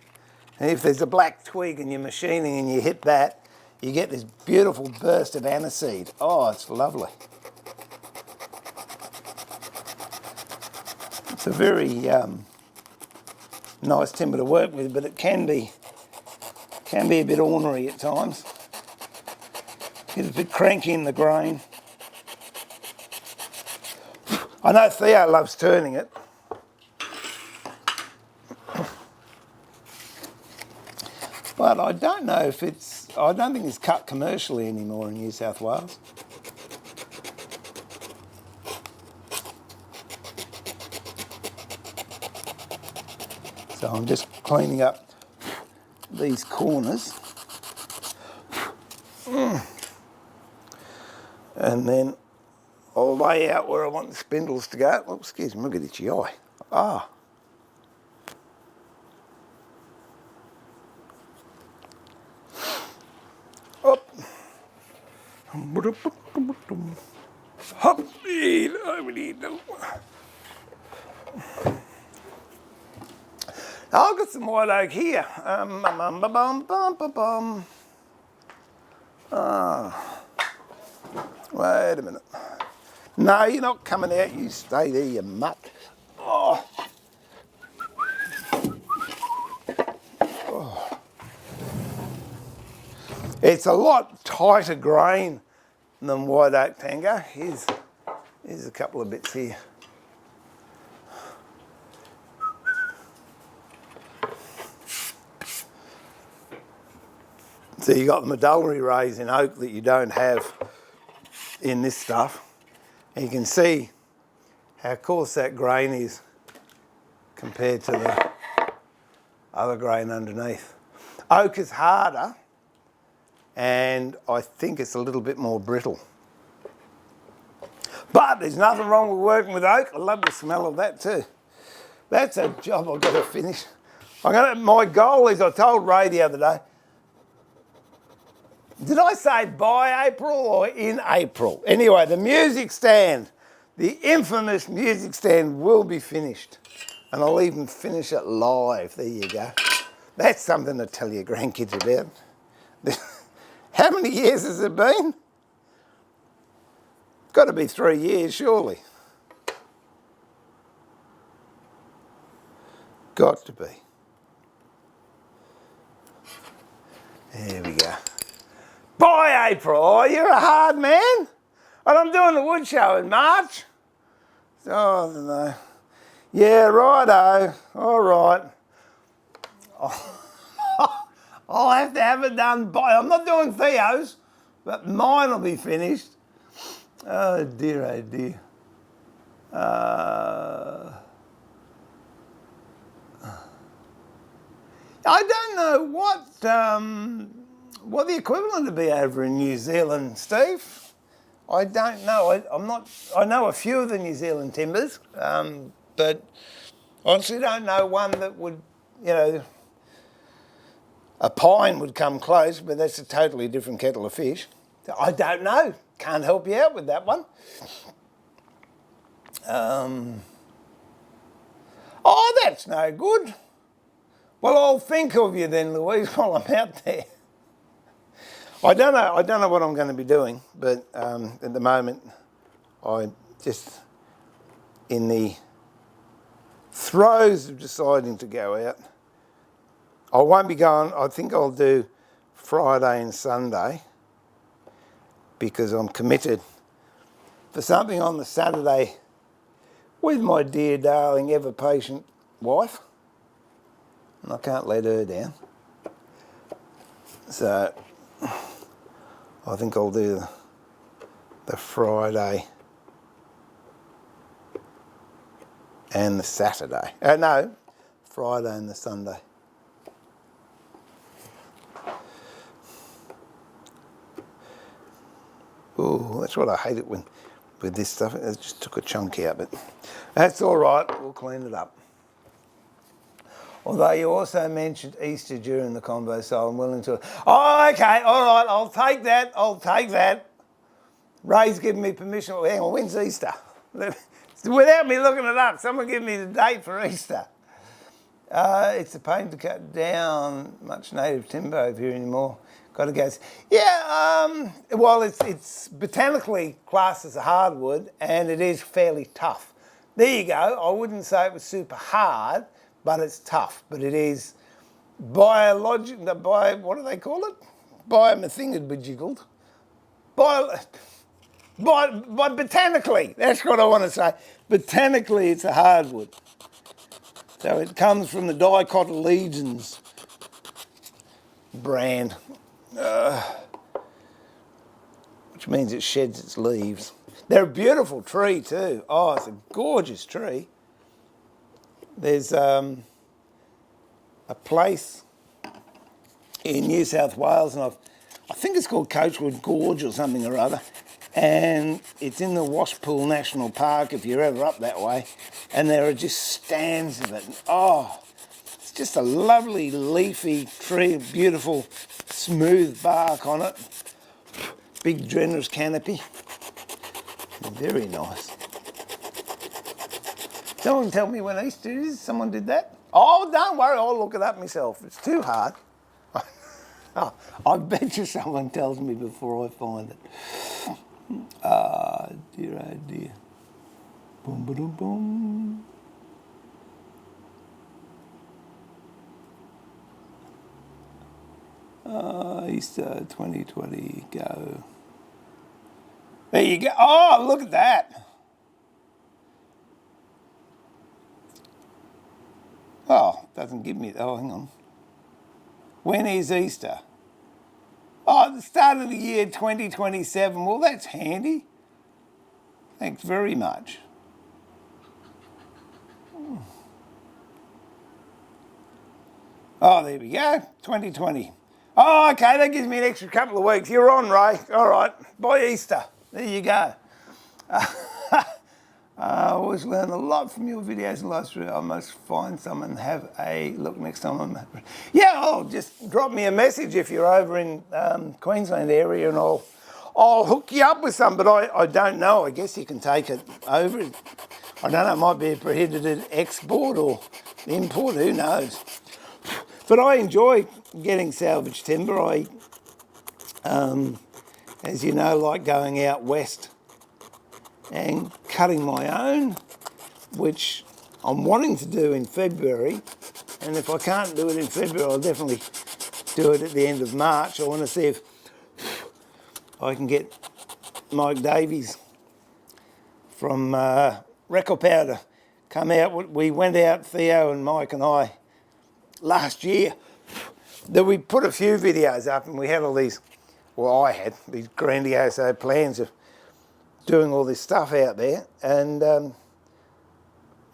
and if there's a black twig and you're machining and you hit that, you get this beautiful burst of aniseed. Oh, it's lovely. It's a very nice timber to work with, but it can be a bit ornery at times. Get a bit cranky in the grain. I know Theo loves turning it. But I don't know if I don't think it's cut commercially anymore in New South Wales. So I'm just cleaning up these corners. And then I'll lay out where I want the spindles to go. Oh, excuse me, look at itchy eye. Ah. Up. Hop. I've got some white oak here. Wait a minute. No, you're not coming out. You stay there, you mutt. Oh. Oh. It's a lot tighter grain than white oak tango. Here's a couple of bits here. So you got the medullary rays in oak that you don't have in this stuff. And you can see how coarse that grain is compared to the other grain underneath. Oak is harder, and I think it's a little bit more brittle. But there's nothing wrong with working with oak. I love the smell of that too. That's a job I've got to finish. My goal is, I told Ray the other day, did I say by April or in April? Anyway, the music stand, the infamous music stand, will be finished. And I'll even finish it live. There you go. That's something to tell your grandkids about. How many years has it been? Got to be 3 years, surely. Got to be. There we go. By April, oh, you're a hard man. And I'm doing the wood show in March. Oh, I don't know. Yeah, righto. All right. I'll have to have it done by... I'm not doing Theo's, but mine will be finished. Oh, dear, oh, dear. I don't know what the equivalent would be over in New Zealand, Steve. I don't know. I know a few of the New Zealand timbers, but honestly don't know one that would, a pine would come close, but that's a totally different kettle of fish. So I don't know. Can't help you out with that one. Oh, that's no good. Well, I'll think of you then, Louise, while I'm out there. I don't know what I'm going to be doing, but at the moment, I'm just in the throes of deciding to go out. I won't be going. I think I'll do Friday and Sunday because I'm committed for something on the Saturday with my dear, darling, ever-patient wife. And I can't let her down. So I think I'll do the Friday and the Saturday. No, Friday and the Sunday. Oh, that's what I hate it with this stuff. It just took a chunk out, but that's all right. We'll clean it up. Although you also mentioned Easter during the convo, so I'm willing to... Oh, okay, all right, I'll take that. Ray's given me permission. Hang on, when's Easter? Without me looking it up, someone give me the date for Easter. It's a pain to cut down much native timber over here anymore. Got to go... Yeah, well, it's botanically classed as a hardwood, and it is fairly tough. There you go. I wouldn't say it was super hard, but it's tough. But it is what do they call it? Biomathingid. Botanically, that's what I want to say. Botanically, it's a hardwood. So it comes from the dicotyledons brand, which means it sheds its leaves. They're a beautiful tree too. Oh, it's a gorgeous tree. There's a place in New South Wales, and I think it's called Coachwood Gorge or something or other, and it's in the Washpool National Park if you're ever up that way, and there are just stands of it. Oh, it's just a lovely leafy tree, beautiful smooth bark on it, big generous canopy, very nice. Someone tell me when Easter is. Someone did that? Oh, don't worry, I'll look it up myself. It's too hard. Oh, I bet you someone tells me before I find it. Ah, dear, oh dear. Boom, boom, boom. Easter 2020, go. There you go. Oh, look at that. Oh, doesn't give me, oh, hang on. When is Easter? Oh, the start of the year 2027. Well, that's handy. Thanks very much. Oh, there we go, 2020. Oh, okay, that gives me an extra couple of weeks. You're on, Ray. All right, by Easter. There you go. I always learn a lot from your videos and live stream. I must find some and have a look next time. Yeah, oh, just drop me a message if you're over in Queensland area and I'll hook you up with some, but I don't know. I guess you can take it over. I don't know, it might be a prohibited export or import, who knows. But I enjoy getting salvage timber. I, as you know, like going out west and cutting my own, which I'm wanting to do in February. And if I can't do it in February, I'll definitely do it at the end of March. I want to see if I can get Mike Davies from Record Powder come out. We went out, Theo and Mike and I, last year. That we put a few videos up and we had all these, well, I had these grandiose plans of doing all this stuff out there, and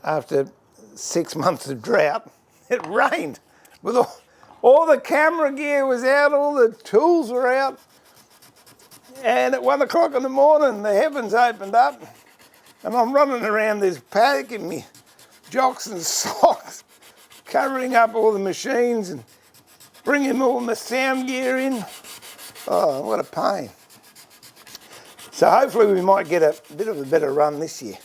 after 6 months of drought, it rained. With all the camera gear was out, all the tools were out, and at 1 o'clock in the morning, the heavens opened up, and I'm running around this paddock in me jocks and socks, covering up all the machines and bringing all my sound gear in. Oh, what a pain. So hopefully we might get a bit of a better run this year.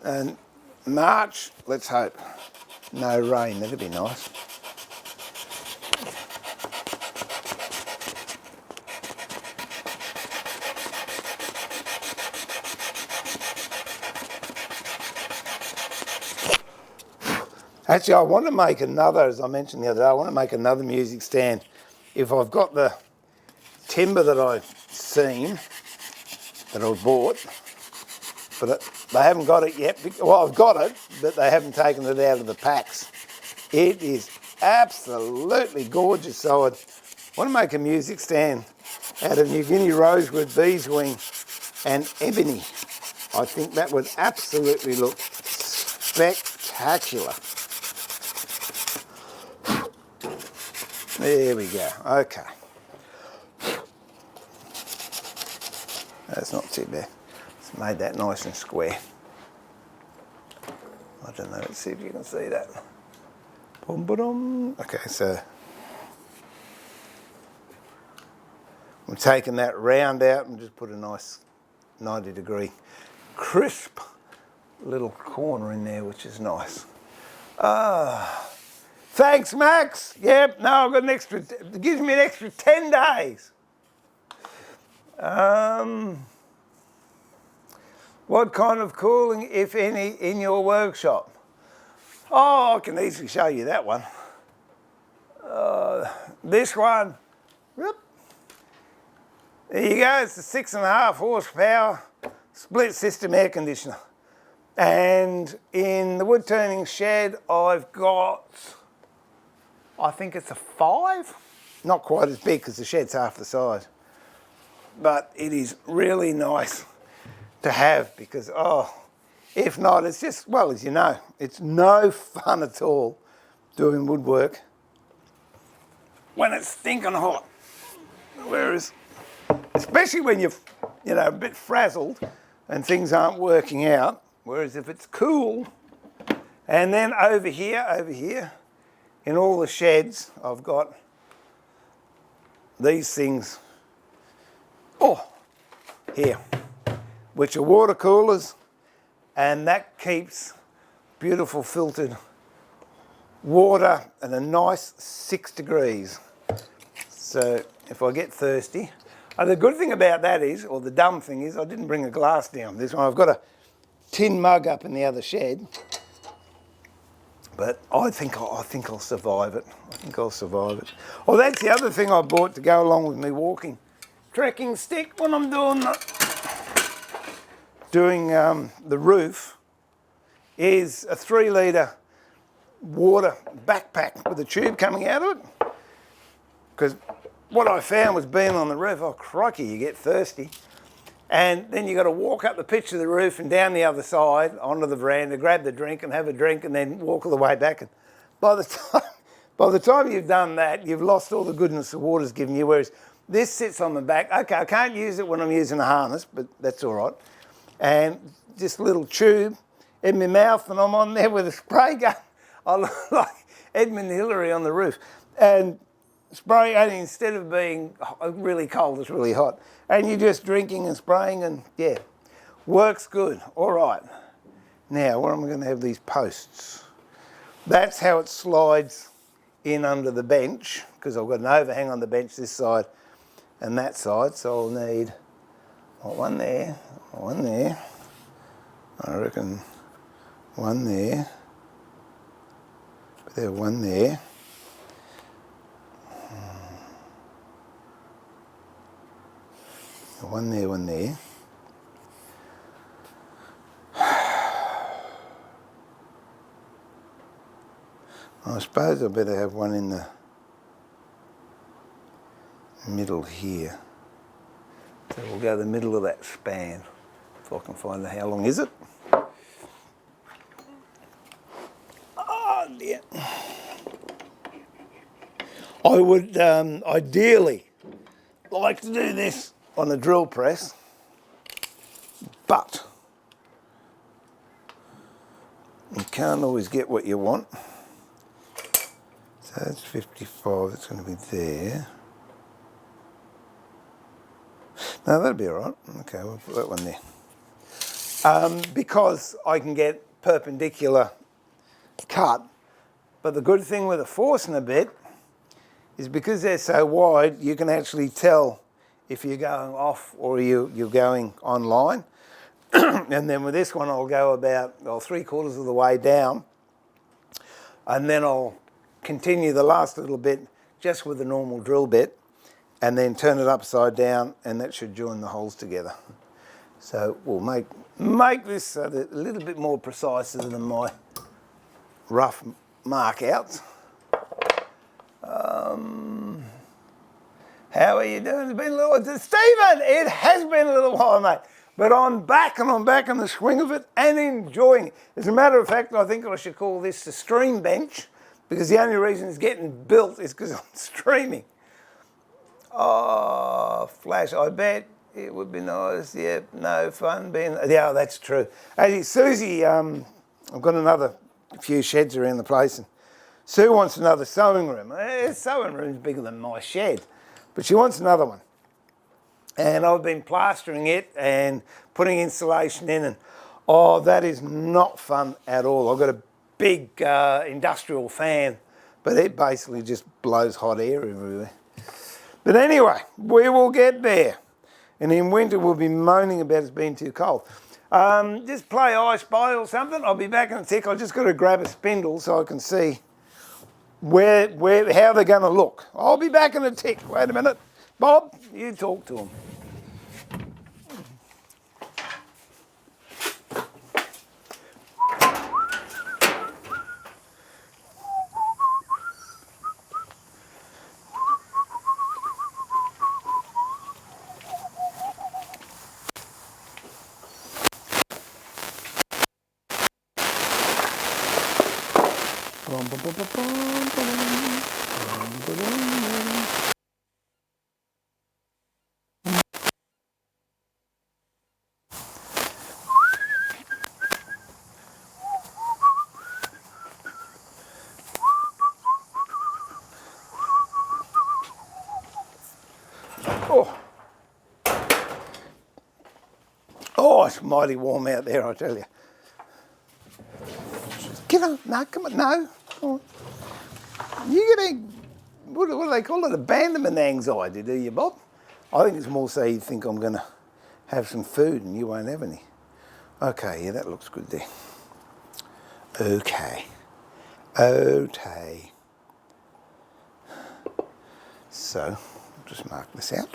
And March, let's hope, no rain, that'd be nice. Actually, I want to make another, as I mentioned the other day, I want to make another music stand. If I've got the timber that I've seen, that I bought, but they haven't got it yet. Well, I've got it, but they haven't taken it out of the packs. It is absolutely gorgeous. So I want to make a music stand out of New Guinea rosewood, beeswing and ebony. I think that would absolutely look spectacular. There we go, okay. That's not too bad. It's made that nice and square. I don't know, let's see if you can see that. Boom, ba-dum. Okay, so I'm taking that round out and just put a nice 90-degree crisp little corner in there, which is nice. Thanks, Max. Yep, no, I've got an extra, it gives me an extra 10 days. What kind of cooling, if any, in your workshop? Oh, I can easily show you that one. This one, whoop. There you go, it's a 6.5 horsepower split system air conditioner. And in the wood turning shed, I've got, I think it's a 5. Not quite as big because the shed's half the size. But it is really nice to have because, oh, if not, it's just, well, as you know, it's no fun at all doing woodwork when it's stinking hot. Whereas, especially when you're, you know, a bit frazzled and things aren't working out. Whereas if it's cool, and then over here, in all the sheds, I've got these things, here, which are water coolers, and that keeps beautiful filtered water at a nice 6 degrees. So if I get thirsty, the good thing about that is, or the dumb thing is, I didn't bring a glass down. This one, I've got a tin mug up in the other shed, but I think I'll survive it. I think I'll survive it. Oh, that's the other thing I bought to go along with me walking. Trekking stick when I'm doing the doing the roof is a 3 litre water backpack with a tube coming out of it. Because what I found was being on the roof, oh crikey, you get thirsty. And then you got to walk up the pitch of the roof and down the other side onto the veranda, grab the drink and have a drink and then walk all the way back. And by the time you've done that, you've lost all the goodness the water's given you, whereas this sits on the back. Okay, I can't use it when I'm using a harness, but that's all right. And just a little tube in my mouth and I'm on there with a spray gun. I look like Edmund Hillary on the roof. And spray, and instead of being really cold, it's really hot. And you're just drinking and spraying and yeah, works good. All right. Now, where am I going to have these posts? That's how it slides in under the bench, because I've got an overhang on the bench this side and that side, so I'll need one there, one there, I reckon one there, but there's one there, one there, one there. I suppose I better have one in the middle here. So we'll go the middle of that span, if I can find out how long is it. Oh dear. I would ideally like to do this on a drill press, but you can't always get what you want. So that's 55, it's going to be there. No, that'll be all right. Okay, we'll put that one there. Because I can get perpendicular cut, but the good thing with a Forstner bit is because they're so wide, you can actually tell if you're going off or you're going on line. And then with this one, I'll go about 3/4 of the way down, and then I'll continue the last little bit just with the normal drill bit and then turn it upside down and that should join the holes together. So we'll make this a little bit more precise than my rough mark outs. How are you doing? It's been a little while. Stephen, it has been a little while, mate. But I'm back and I'm back in the swing of it and enjoying it. As a matter of fact, I think I should call this the stream bench, because the only reason it's getting built is because I'm streaming. Oh, Flash, I bet it would be nice. Yeah, no fun being... Yeah, that's true. Hey, Susie, I've got another few sheds around the place, and Sue wants another sewing room. Sewing room's bigger than my shed, but she wants another one. And I've been plastering it and putting insulation in, and oh, that is not fun at all. I've got a big industrial fan, but it basically just blows hot air everywhere. But anyway, we will get there. And in winter, we'll be moaning about it being too cold. Just play I Spy or something. I'll be back in a tick. I've just got to grab a spindle so I can see how they're going to look. I'll be back in a tick. Wait a minute. Bob, you talk to them. Oh, it's mighty warm out there, I tell you. Get on, no, come on, no. Come on. You're getting, what do they call it, abandonment anxiety, do you, Bob? I think it's more so you think I'm going to have some food and you won't have any. Okay, yeah, that looks good there. Okay. Okay. So, I'll just mark this out.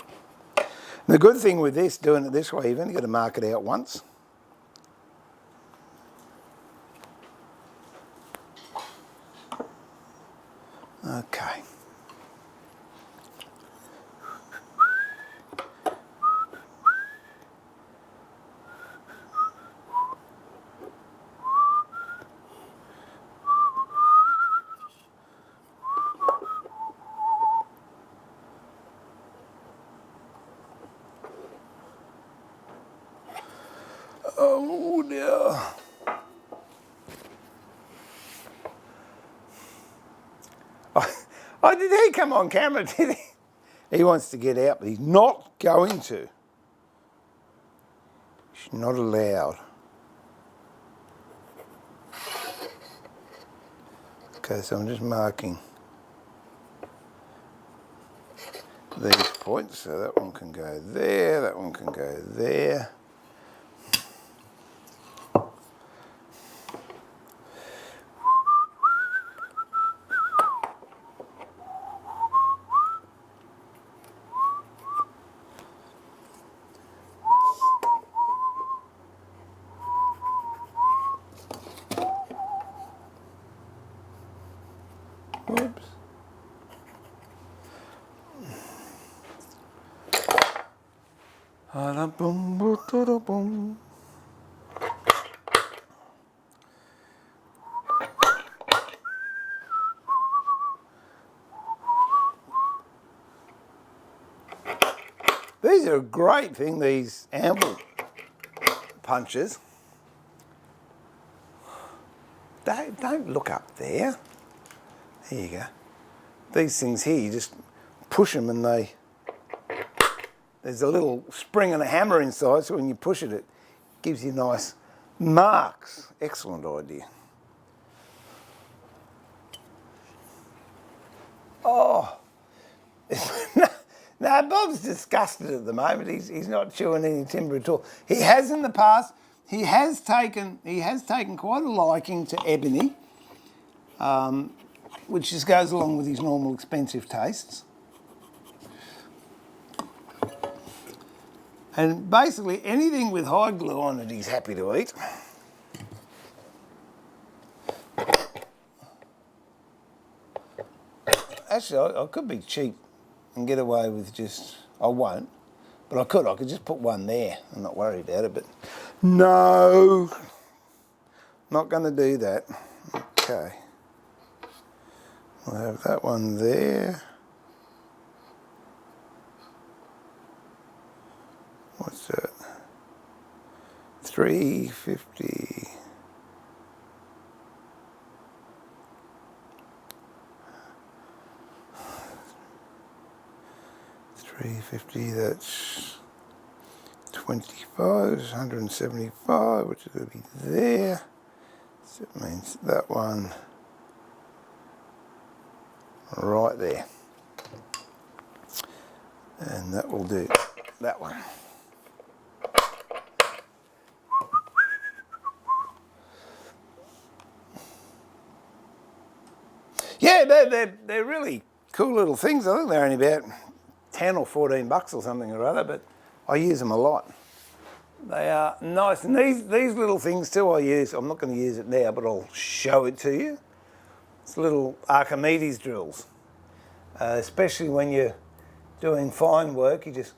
And the good thing with this, doing it this way, you've only got to mark it out once. Okay. Oh dear. Oh, did he come on camera, did he? He wants to get out, but he's not going to. He's not allowed. Okay, so I'm just marking these points. So that one can go there, that one can go there. Oops. Boom. These are a great thing, these amble punches. Don't look up there. There you go. These things here, you just push them and there's a little spring and a hammer inside, so when you push it, it gives you nice marks. Excellent idea. Oh. No, Bob's disgusted at the moment. He's not chewing any timber at all. He has in the past. He has taken quite a liking to ebony, which just goes along with his normal expensive tastes. And basically anything with hide glue on it, he's happy to eat. Actually, I could be cheap and get away with just, I won't, but I could just put one there and not worry about it, but no, not going to do that. Okay, we'll have that one there. What's that? 350. $350, that's 25, 175, which is going to be there. So it means that one right there. And that will do that one. Yeah, they're really cool little things. I think they're only about 10 or 14 bucks or something or other, but I use them a lot. They are nice, and these little things too I use. I'm not going to use it now, but I'll show it to you. It's little Archimedes drills, especially when you're doing fine work. You just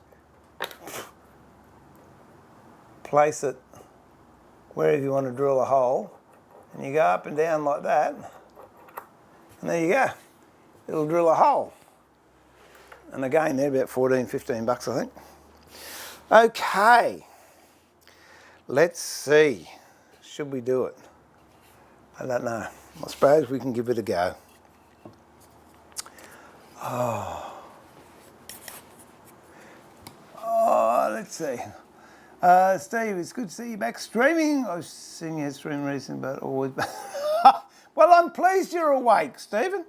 place it wherever you want to drill a hole, and you go up and down like that, and there you go. It'll drill a hole. And again, they're about 14, 15 bucks, I think. Okay, let's see. Should we do it? I don't know. I suppose we can give it a go. Oh, let's see. Steve, it's good to see you back streaming. I've seen you stream recently, but always. Well, I'm pleased you're awake, Stephen.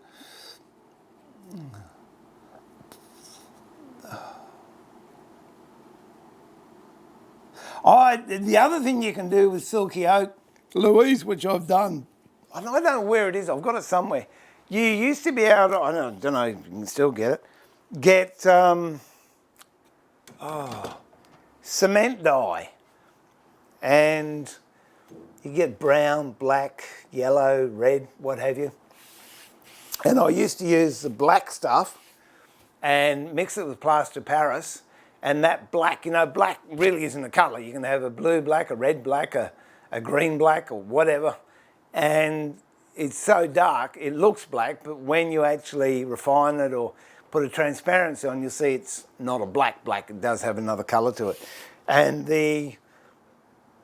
The other thing you can do with silky oak, Louise, which I've done, I don't know where it is, I've got it somewhere. You used to be able to, I don't know if you can still get it, cement dye. And you get brown, black, yellow, red, what have you. And I used to use the black stuff and mix it with plaster Paris, and that black, you know, black really isn't a colour. You can have a blue black, a red black, a green black, or whatever, and it's so dark it looks black, but when you actually refine it or put a transparency on, you'll see it's not a black, it does have another colour to it. And the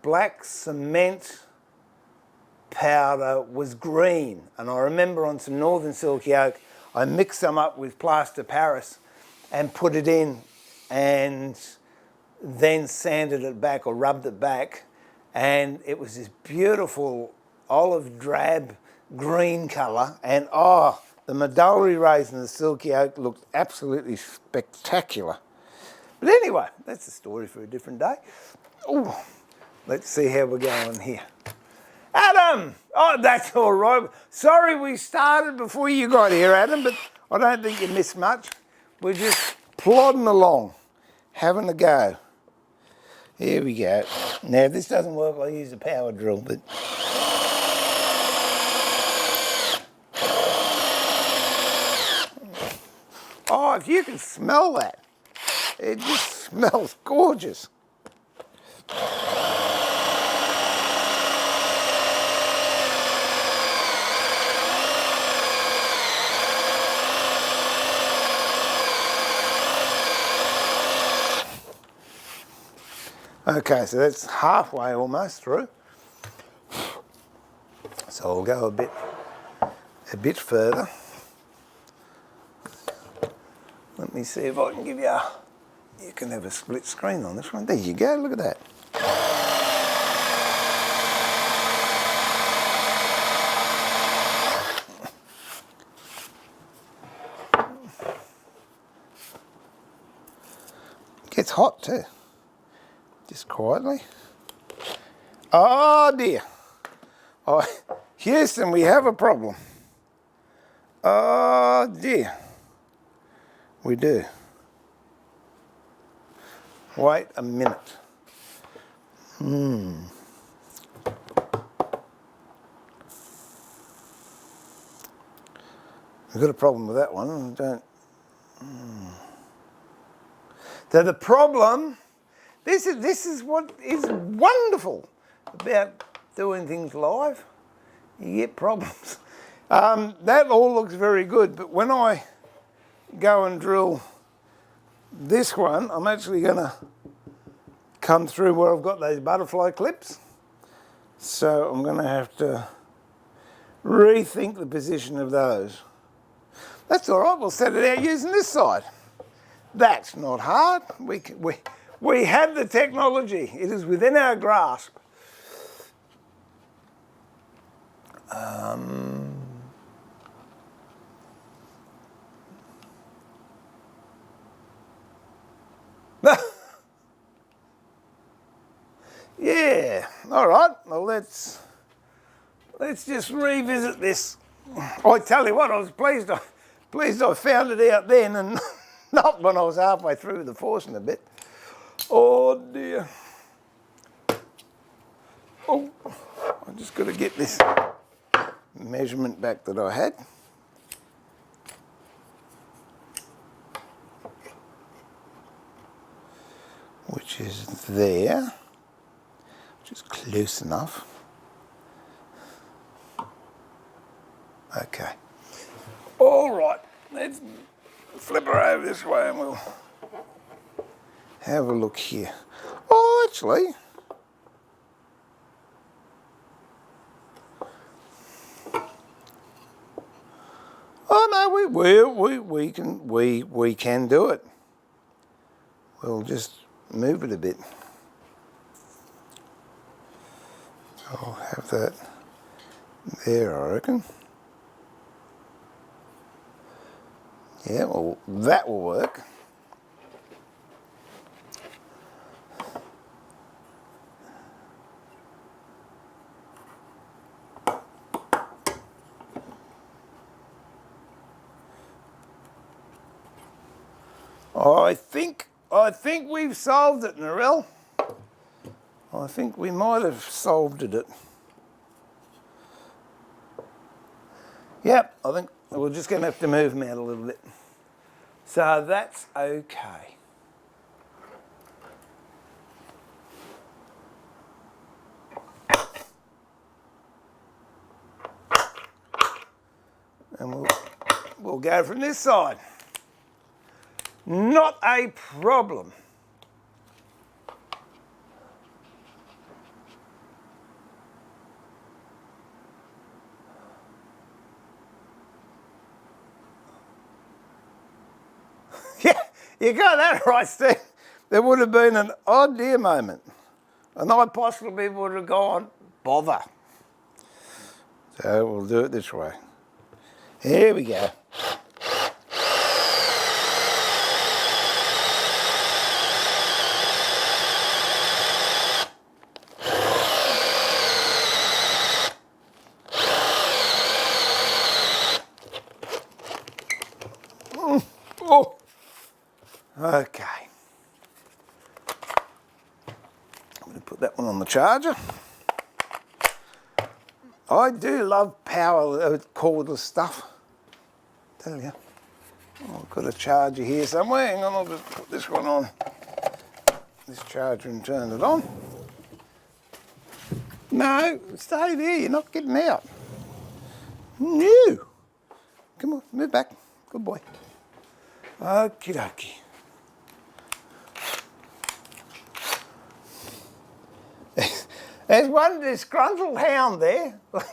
black cement powder was green, and I remember on some Northern Silky Oak I mixed some up with plaster Paris and put it in and then sanded it back or rubbed it back, and it was this beautiful olive drab green colour, and oh, the Midori Rays and the Silky Oak looked absolutely spectacular. But anyway, that's a story for a different day. Ooh, let's see how we're going here. Adam! Oh, that's all right. Sorry we started before you got here, Adam, but I don't think you missed much. We're just plodding along, having a go. Here we go. Now, if this doesn't work, I'll use a power drill, but... Oh, if you can smell that. It just smells gorgeous. Okay, so that's halfway almost through. So I'll go a bit further. Let me see if I can give you you can have a split screen on this one. There you go, look at that. Gets hot too. Just quietly. Oh dear. Oh, Houston, we have a problem. Oh dear. We do. Wait a minute. We've got a problem with that one. So the problem, this is what is wonderful about doing things live. You get problems. That all looks very good, but when I go and drill this one, I'm actually going to come through where I've got those butterfly clips. So I'm going to have to rethink the position of those. That's all right, we'll set it out using this side. That's not hard. We have the technology. It is within our grasp. Yeah, all right. Well, let's just revisit this. I tell you what, I was pleased I found it out then and not when I was halfway through the forcing a bit. Oh dear. Oh, I just got to get this measurement back that I had. Which is there, which is close enough. Okay. All right, let's flip her over this way and we'll have a look here. Oh, actually, oh no, we can do it. We'll just move it a bit. I'll have that there, I reckon. Yeah, well, that will work. I think we've solved it, Narelle. I think we might have solved it. Yep, We're just going to have to move them out a little bit. So that's okay. And we'll go from this side. Not a problem. Yeah, you got that right, Steve. There would have been an oh dear moment. And I possibly would have gone, bother. So we'll do it this way. Here we go. Oh, okay. I'm going to put that one on the charger. I do love power cordless stuff. Tell you. Oh, I've got a charger here somewhere. Hang on, I'll just put this one on this charger and turn it on. No, stay there. You're not getting out. No. Come on, move back. Good boy. Okie dokie. There's one disgruntled hound there. Look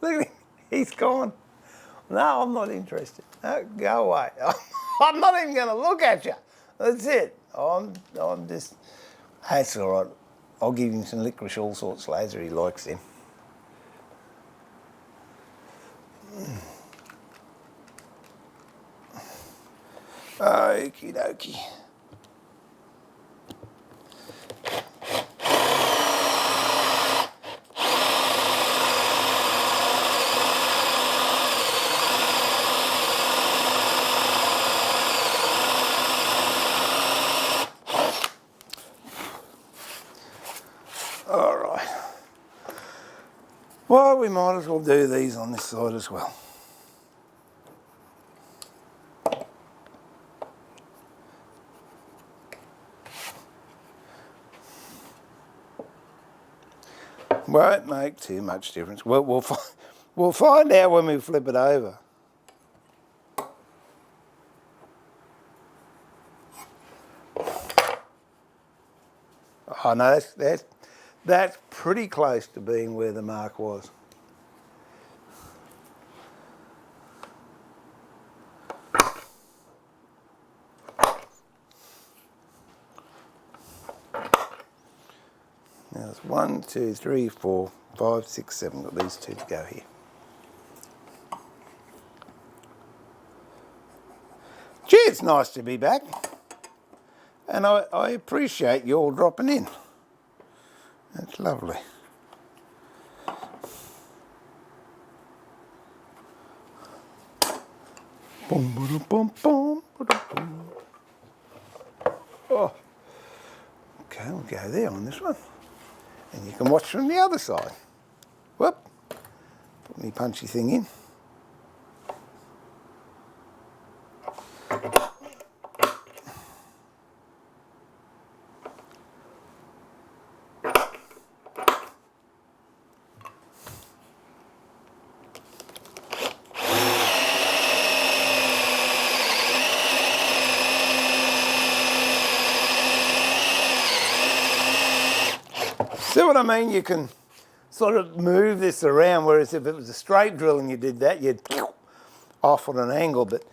at him. He's gone. No, I'm not interested. No, go away. I'm not even going to look at you. That's it. I'm just... That's all right. I'll give him some licorice all sorts later. He likes them. Okie dokie. All right. Well, we might as well do these on this side as well. Won't make too much difference. We'll find out when we flip it over. Oh no, that's pretty close to being where the mark was. Now it's 1, 2, 3, 4, 5, 6, 7. Got these two to go here. Gee, it's nice to be back. And I appreciate you all dropping in. That's lovely. Boom, boom, boom, boom, boom. Oh. Okay, we'll go there on this one. And you can watch from the other side. Whoop. Put my punchy thing in. See what I mean? You can sort of move this around, whereas if it was a straight drill and you did that, you'd off on an angle. But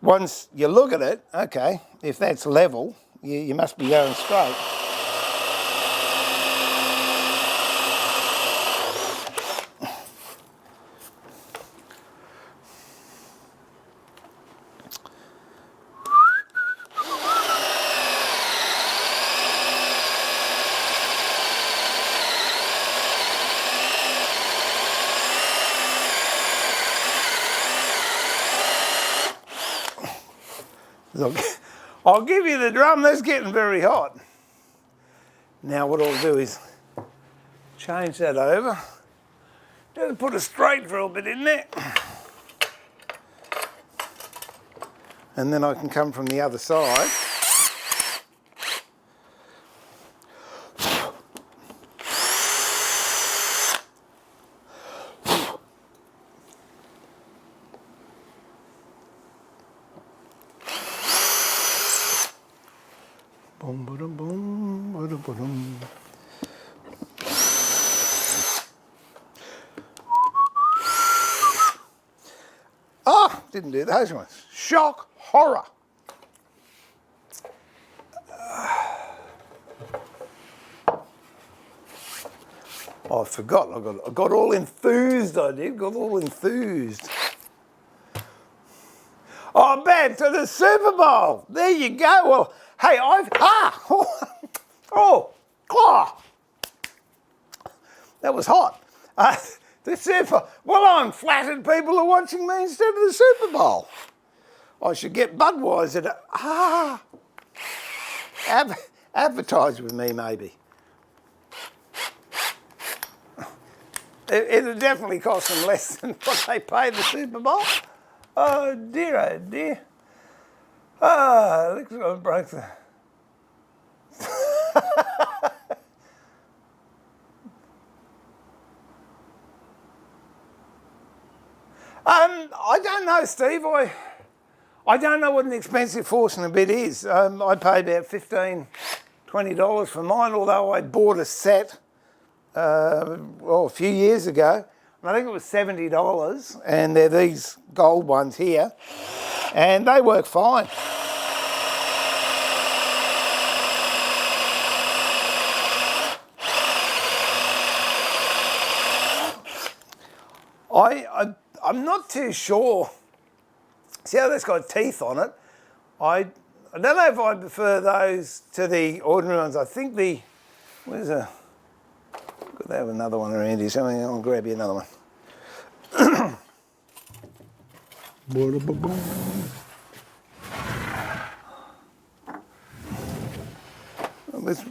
once you look at it, okay, if that's level, you must be going straight. Look, I'll give you the drum, that's getting very hot. Now what I'll do is change that over. Just put a straight drill bit in there. and then I can come from the other side. Boom, ba-dum, boom, ba-dum, ba-dum. Oh, didn't do those ones. Shock horror. Oh, I forgot. I got all enthused, I did. Got all enthused. Oh, man, to the Super Bowl. There you go. Well, hey, that was hot. The Super, well, I'm flattered people are watching me instead of the Super Bowl. I should get Budweiser to, advertise with me maybe. It'll definitely cost them less than what they pay the Super Bowl. Oh dear, oh dear. Ah, looks like I broke the... I don't know, Steve. I don't know what an expensive Forstner bit is. I paid about $15, $20 for mine, although I bought a set a few years ago. And I think it was $70, and they're these gold ones here, and they work fine. I'm not too sure. See how that's got teeth on it? I don't know if I prefer those to the ordinary ones. I think the, where's a, could they have another one around here? Something, I'll grab you another one.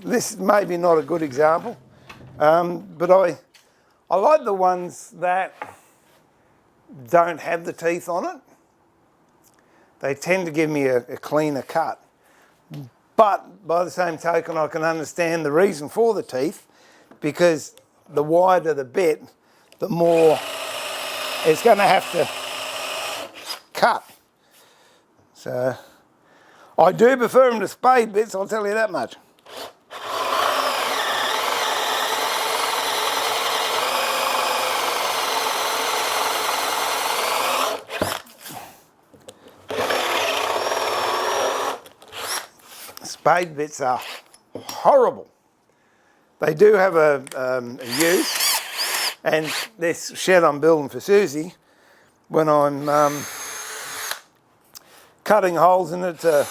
This is maybe not a good example, but I like the ones that don't have the teeth on it. They tend to give me a cleaner cut. But by the same token, I can understand the reason for the teeth, because the wider the bit, the more it's going to have to cut. So I do prefer them to spade bits, I'll tell you that much. Spade bits are horrible. They do have a use, and this shed I'm building for Susie, when I'm cutting holes in it to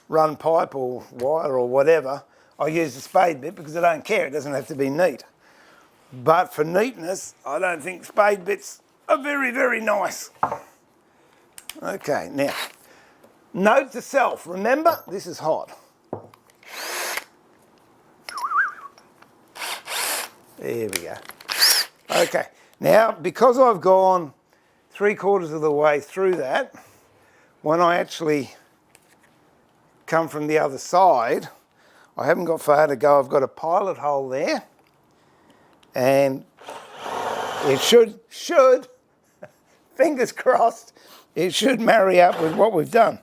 run pipe or wire or whatever, I use the spade bit because I don't care, it doesn't have to be neat. But for neatness, I don't think spade bits are very, very nice. Okay, now, note to self, remember, this is hot. There we go. Okay, now because I've gone 3/4 of the way through that, when I actually come from the other side, I haven't got far to go. I've got a pilot hole there, and it should, fingers crossed, it should marry up with what we've done.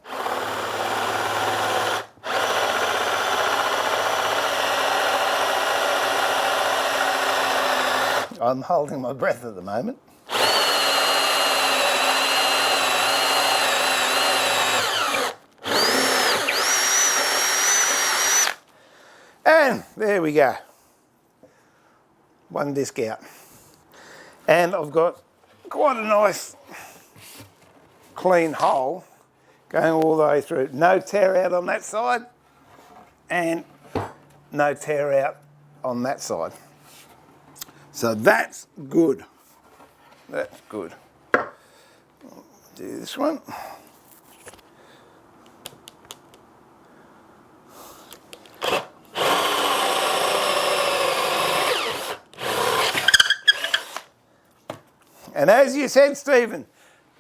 I'm holding my breath at the moment. And there we go. One disc out. And I've got quite a nice clean hole going all the way through. No tear out on that side, and no tear out on that side. So that's good. That's good. I'll do this one. And as you said, Stephen,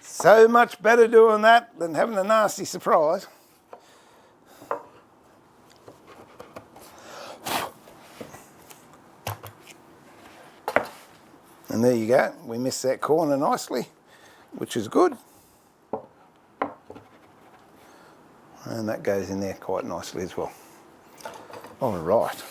So much better doing that than having a nasty surprise. And there you go, we missed that corner nicely, which is good. And that goes in there quite nicely as well. All right.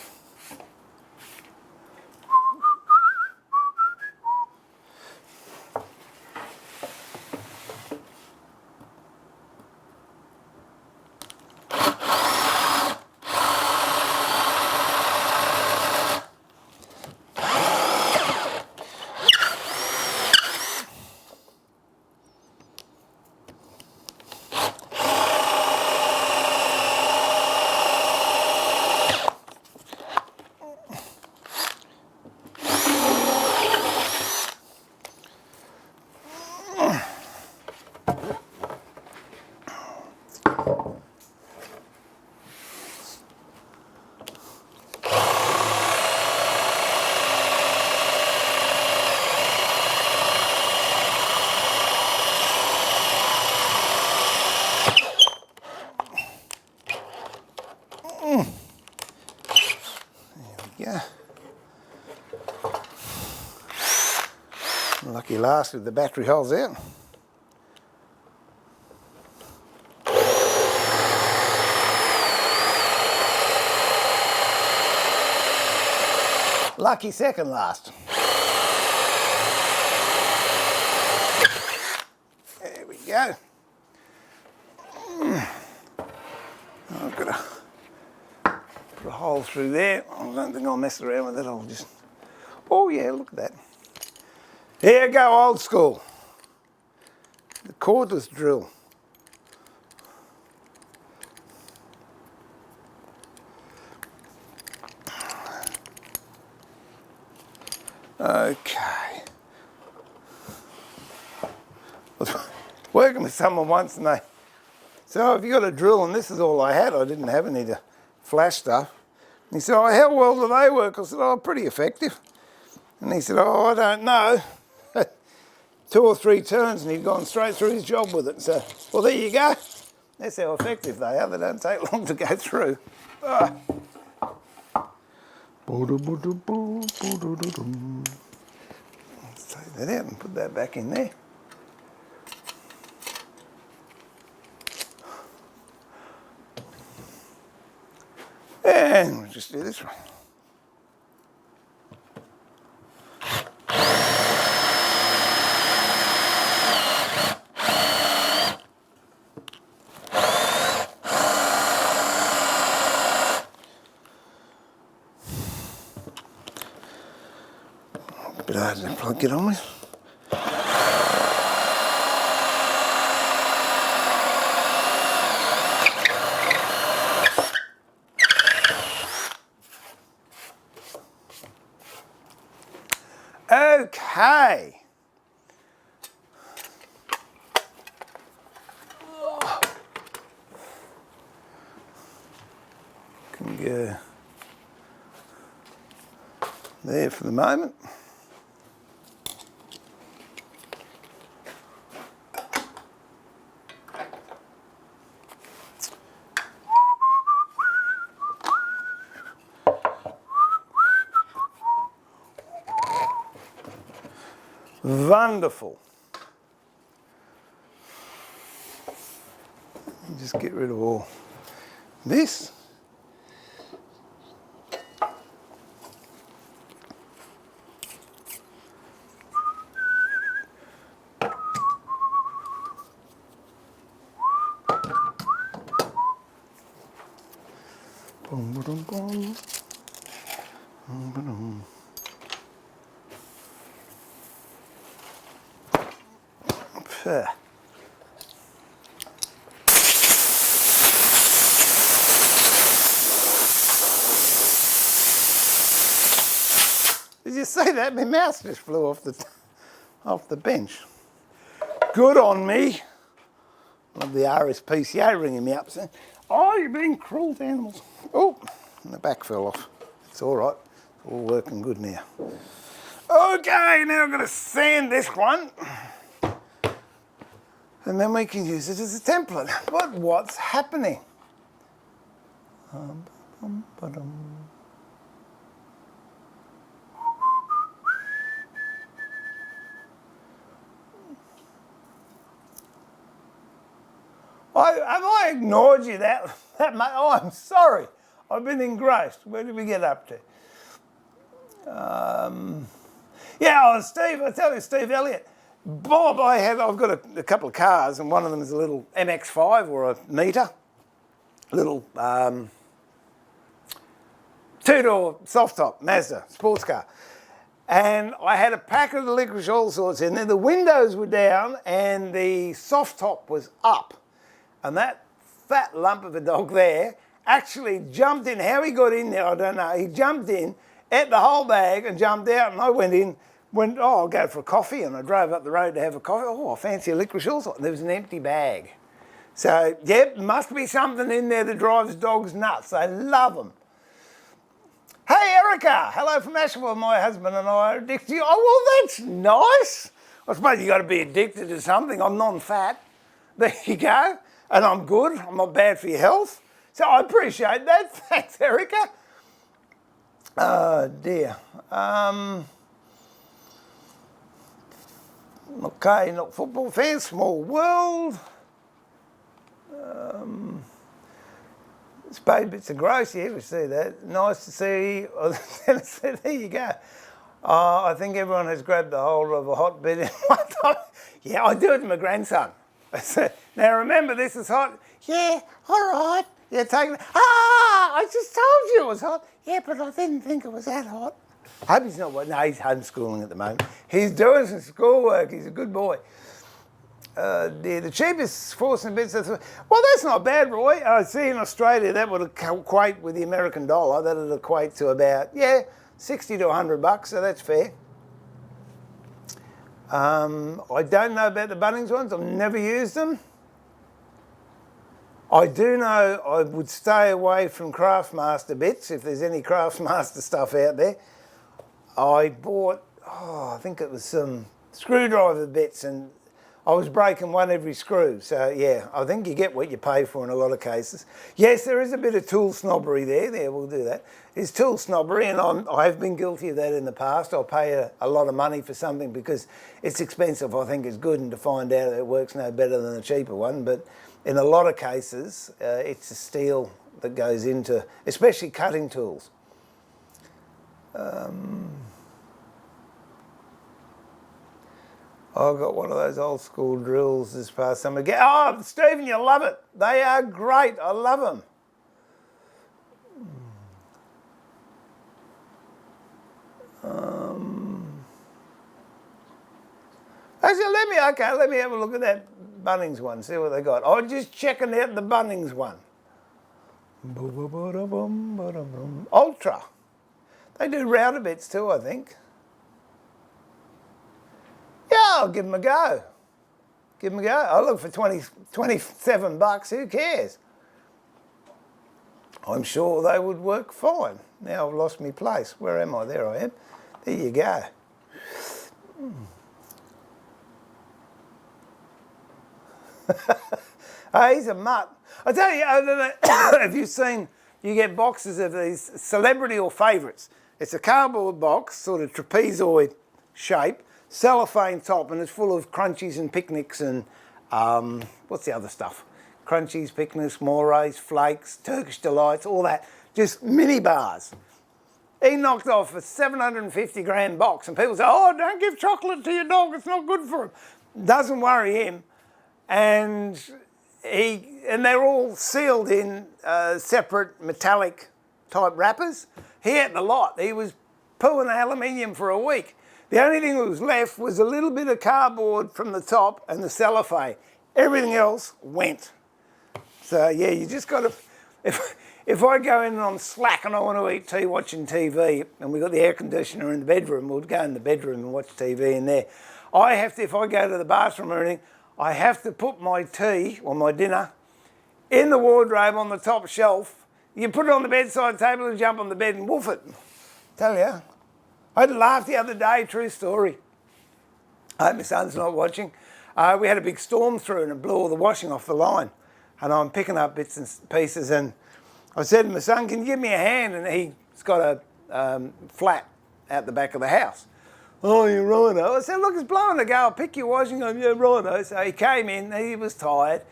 Yeah. Lucky last with the battery holes out. Lucky second last. There we go. I've got to put a hole through there. I don't think I'll mess around with it. I'll just... Oh yeah, look at that. Here you go, old school. The cordless drill. Okay. I was working with someone once and they said, oh, have you got a drill? And this is all I had. I didn't have any to flash stuff. And he said, oh, how well do they work? I said, oh, pretty effective. And he said, oh, I don't know. 2 or 3 turns and he'd gone straight through his job with it. So, well, there you go. That's how effective they are. They don't take long to go through. Ah. Let's take that out and put that back in there. And we'll just do this one. Bit hard to plug it on with. Okay. Can go there for the moment. Wonderful. Just get rid of all this. Boom, boom, boom. Boom, boom. Did you see that? My mouse just flew off the bench. Good on me. Love the RSPCA ringing me up saying, oh, you're being cruel to animals. Oh, and the back fell off. It's all right. It's all working good now. Okay, now I'm going to sand this one. And then we can use it as a template. But what's happening? Have I ignored you that much? Oh, I'm sorry. I've been engrossed. Where did we get up to? Steve, I tell you, Steve Elliott. Bob, I've got a couple of cars, and one of them is a little MX-5 or a meter, little two-door soft-top Mazda sports car. And I had a pack of the licorice all sorts in there. The windows were down and the soft-top was up. And that fat lump of a dog there actually jumped in. How he got in there, I don't know. He jumped in, ate the whole bag and jumped out, and I went in, I'll go for a coffee, and I drove up the road to have a coffee. Oh, I fancy a licorice also. There was an empty bag. So, yep, must be something in there that drives dogs nuts. I love them. Hey, Erica. Hello from Asheville. My husband and I are addicted to you. Oh, well, that's nice. I suppose you got to be addicted to something. I'm non-fat. There you go. And I'm good. I'm not bad for your health. So I appreciate that. Thanks, Erica. Oh, dear. Okay, not football fans. Small world. It's paid bits of gross. Yeah, we see that. Nice to see. There you go. I think everyone has grabbed a hold of a hot bit in one time. Yeah, I do it to my grandson. Now remember, this is hot. Yeah, all right. Yeah, take it. I just told you it was hot. Yeah, but I didn't think it was that hot. I hope he's not. No, he's homeschooling at the moment. He's doing some schoolwork. He's a good boy. The cheapest forcing bits. Well, that's not bad, Roy. I see in Australia that would equate with the American dollar. That would equate to about, $60 to $100, so that's fair. I don't know about the Bunnings ones. I've never used them. I do know I would stay away from Craftsmaster bits if there's any Craftsmaster stuff out there. I bought, I think it was some screwdriver bits, and I was breaking one every screw. So yeah, I think you get what you pay for in a lot of cases. Yes, there is a bit of tool snobbery there. We'll do that. It's tool snobbery, and I've been guilty of that in the past. I'll pay a lot of money for something because it's expensive. I think it's good, and to find out it works no better than a cheaper one. But in a lot of cases, it's the steel that goes into, especially cutting tools. I got one of those old school drills this past summer. Oh, Stephen, you love it. They are great. I love them. Actually, let me have a look at that Bunnings one, see what they got. I'm just checking out the Bunnings one. Ultra. They do router bits too, I think. Yeah, I'll give them a go. Give them a go. I'll look for $27. Who cares? I'm sure they would work fine. Now I've lost my place. Where am I? There I am. There you go. Oh, he's a mutt. I tell you, I don't know, have you seen, you get boxes of these celebrity or favourites. It's a cardboard box, sort of trapezoid shape, cellophane top, and it's full of crunchies and picnics and, what's the other stuff? Crunchies, picnics, morays, flakes, Turkish delights, all that. Just mini bars. He knocked off a 750 grand box, and people say, oh, don't give chocolate to your dog, it's not good for him. Doesn't worry him. And they're all sealed in separate metallic type wrappers. He ate the lot. He was pulling aluminium for a week. The only thing that was left was a little bit of cardboard from the top and the cellophane. Everything else went. So yeah, you just got to, if I go in and I'm slack and I want to eat tea watching TV, and we've got the air conditioner in the bedroom, we'll go in the bedroom and watch TV in there. I have to, if I go to the bathroom or anything, I have to put my tea or my dinner in the wardrobe on the top shelf. You put it on the bedside table and jump on the bed and woof it. Tell you, I had a laugh the other day, true story. I hope my son's not watching. We had a big storm through and it blew all the washing off the line. And I'm picking up bits and pieces, and I said to my son, can you give me a hand? And he's got a flat out the back of the house. Oh, you righto. I said, look, it's blowing a gale. I'll pick your washing up. Yeah, righto. So he came in, he was tired.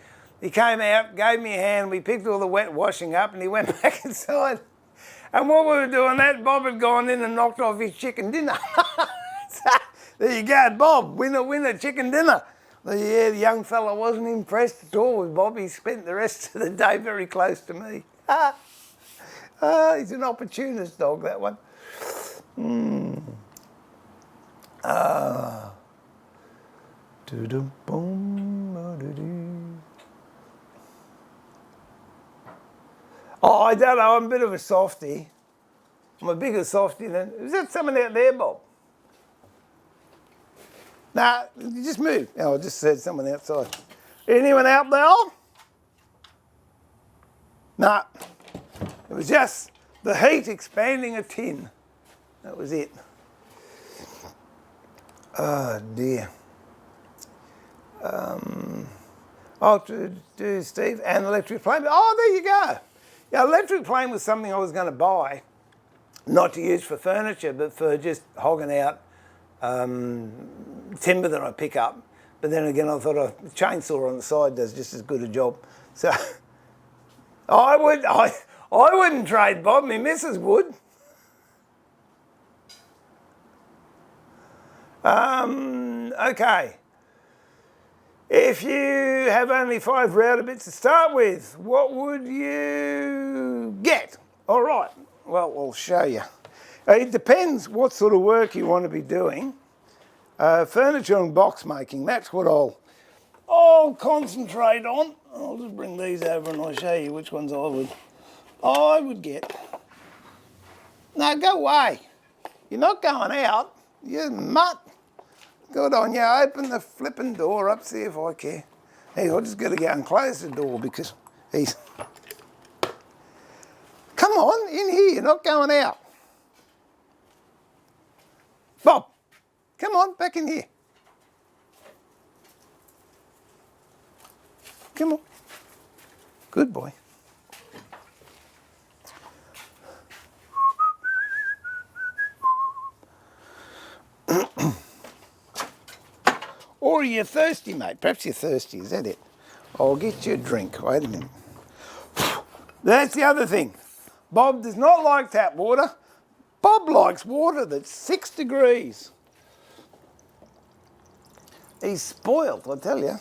He came out, gave me a hand, we picked all the wet washing up, and he went back inside. And while we were doing that, Bob had gone in and knocked off his chicken dinner. So, there you go, Bob, winner, chicken dinner. Yeah, the young fella wasn't impressed at all with Bob. He spent the rest of the day very close to me. He's an opportunist dog, that one. Oh, I don't know, I'm a bit of a softie. I'm a bigger softie than... Is that someone out there, Bob? Nah, you just move. Oh, I just said someone outside. Anyone out there? Nah, it was just the heat expanding a tin. That was it. Oh dear. I'll do Steve, and electric plane. Oh, there you go. Yeah, electric plane was something I was going to buy, not to use for furniture, but for just hogging out timber that I pick up. But then again, I thought a chainsaw on the side does just as good a job. So I wouldn't trade Bob. My missus would. Okay. If you have only 5 router bits to start with, what would you get? All right. Well, I'll show you. It depends what sort of work you want to be doing. Furniture and box making, that's what I'll concentrate on. I'll just bring these over and I'll show you which ones I would get. No, go away. You're not going out. You mutt. Good on you. Open the flipping door up, see if I care. Hey, I've just got to go and close the door because he's... Come on, in here. You're not going out. Bob, come on, back in here. Come on. Good boy. Or are you thirsty, mate? Perhaps you're thirsty, is that it? I'll get you a drink. Wait a minute. That's the other thing. Bob does not like tap water. Bob likes water that's 6 degrees. He's spoilt, I tell you.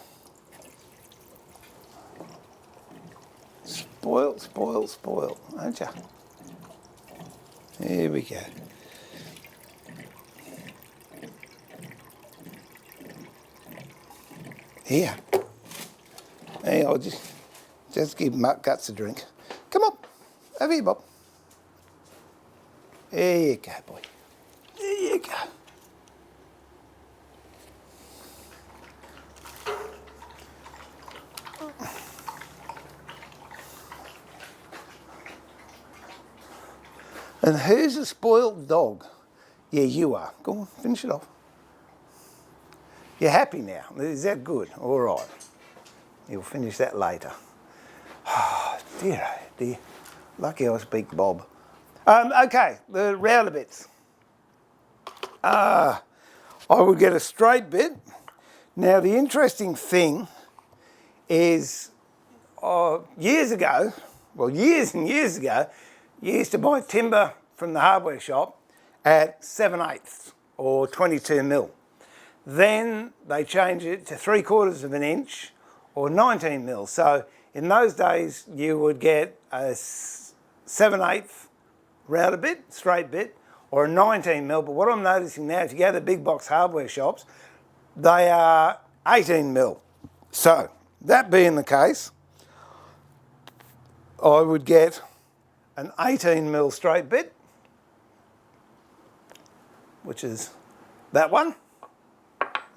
Spoilt, spoilt, spoilt, aren't you? Here we go. Here. Hey, I'll just give Guts a drink. Come on. Over here, Bob. There you go, boy. There you go. And who's a spoiled dog? Yeah, you are. Go on, finish it off. You're happy now. Is that good? All right. You'll finish that later. Oh, dear, oh dear. Lucky I speak Bob. Okay, the router bits. I would get a straight bit. Now, the interesting thing is years ago, well, years and years ago, you used to buy timber from the hardware shop at 7/8 or 22 mil. Then they changed it to 3/4 of an inch or 19 mil. So in those days, you would get a 7/8 router bit, straight bit, or a 19 mil. But what I'm noticing now, if you go to the big box hardware shops, they are 18 mil. So that being the case, I would get an 18 mil straight bit, which is that one.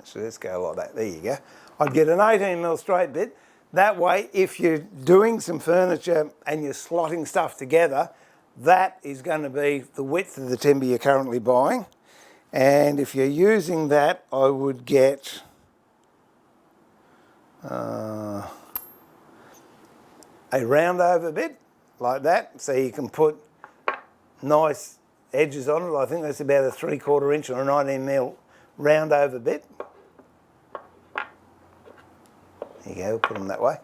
So let's go like that. There you go. I'd get an 18 mil straight bit. That way, if you're doing some furniture and you're slotting stuff together, that is going to be the width of the timber you're currently buying. And if you're using that, I would get a round over bit like that, so you can put nice edges on it. I think that's about a 3/4 inch or a 19mm round over bit. There you go, put them that way.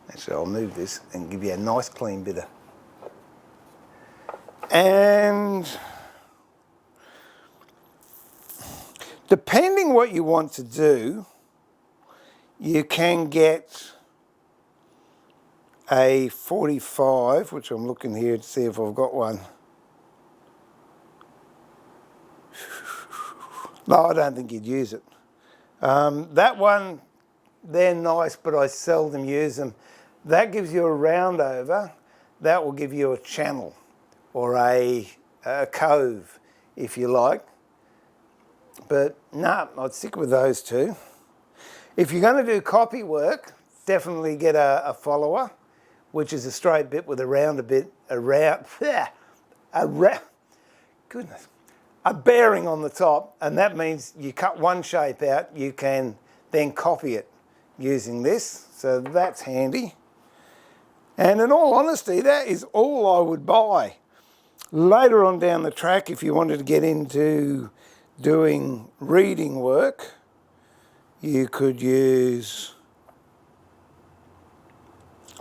Actually, I'll move this and give you a nice clean bit of. And depending what you want to do, you can get a 45, which I'm looking here to see if I've got one. No, I don't think you'd use it. That one, they're nice, but I seldom use them. That gives you a round over. That will give you a channel or a cove, if you like. But no, I'd stick with those two. If you're going to do copy work, definitely get a follower, which is a straight bit with a round bit, goodness, a bearing on the top, and that means you cut one shape out, you can then copy it using this, so that's handy. And in all honesty, that is all I would buy. Later on down the track, if you wanted to get into doing reading work, you could use,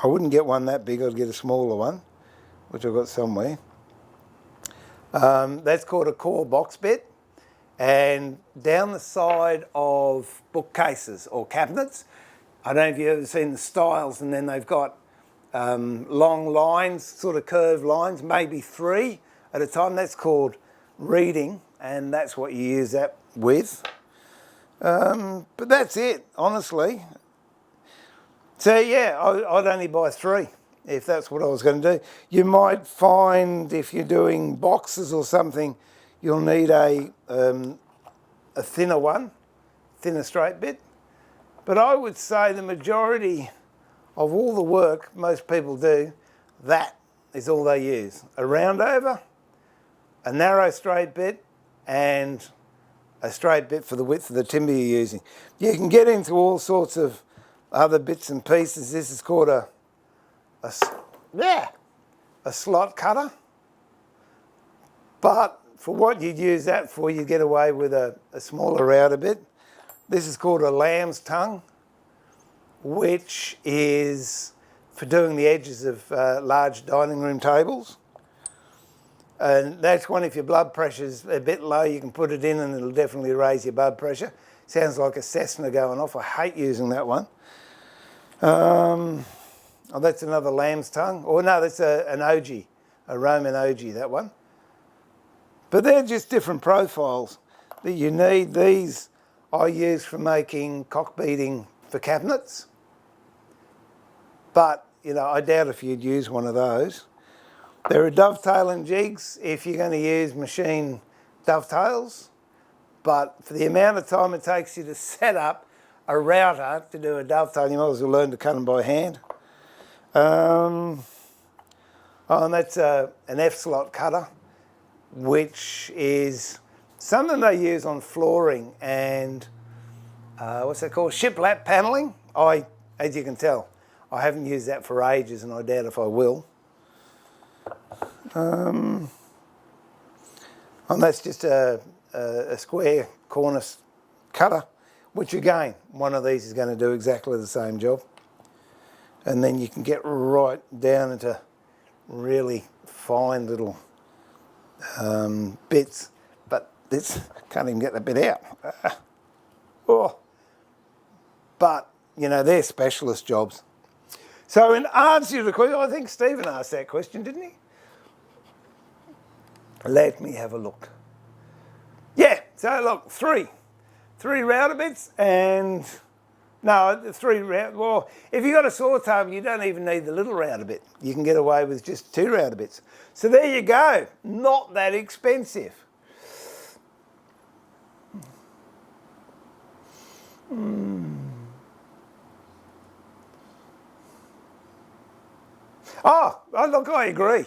I wouldn't get one that big, I'd get a smaller one, which I've got somewhere. That's called a core box bit, and down the side of bookcases or cabinets, I don't know if you've ever seen the styles, and then they've got long lines, sort of curved lines, maybe 3 at a time. That's called reading, and that's what you use that with. But that's it, honestly. So yeah, I'd only buy 3 if that's what I was going to do. You might find if you're doing boxes or something, you'll need a thinner one, thinner straight bit. But I would say the majority of all the work most people do, that is all they use. A round over, a narrow straight bit, and a straight bit for the width of the timber you're using. You can get into all sorts of other bits and pieces. This is called a slot cutter. But for what you'd use that for, you'd get away with a smaller router bit. This is called a lamb's tongue, which is for doing the edges of large dining room tables. And that's one, if your blood pressure's a bit low, you can put it in and it'll definitely raise your blood pressure. Sounds like a Cessna going off. I hate using that one. Oh, that's another lamb's tongue. Or no, that's an ogee, a Roman ogee, that one. But they're just different profiles that you need. These I use for making cock beating for cabinets. But, you know, I doubt if you'd use one of those. There are dovetailing jigs if you're going to use machine dovetails. But for the amount of time it takes you to set up a router to do a dovetail, you might as well learn to cut them by hand. Oh, and that's an F-slot cutter, which is something they use on flooring and what's that called? Shiplap paneling. As you can tell, I haven't used that for ages, and I doubt if I will. And that's just a square cornice cutter, which again, one of these is going to do exactly the same job. And then you can get right down into really fine little bits, but this can't even get the bit out. Oh. But, you know, they're specialist jobs. So in answer to the question, I think Stephen asked that question, didn't he? Let me have a look. Yeah, so look, 3 router bits and, no, 3 router, well, if you've got a saw table, you don't even need the little router bit. You can get away with just 2 router bits. So there you go, not that expensive. Oh, look, I agree.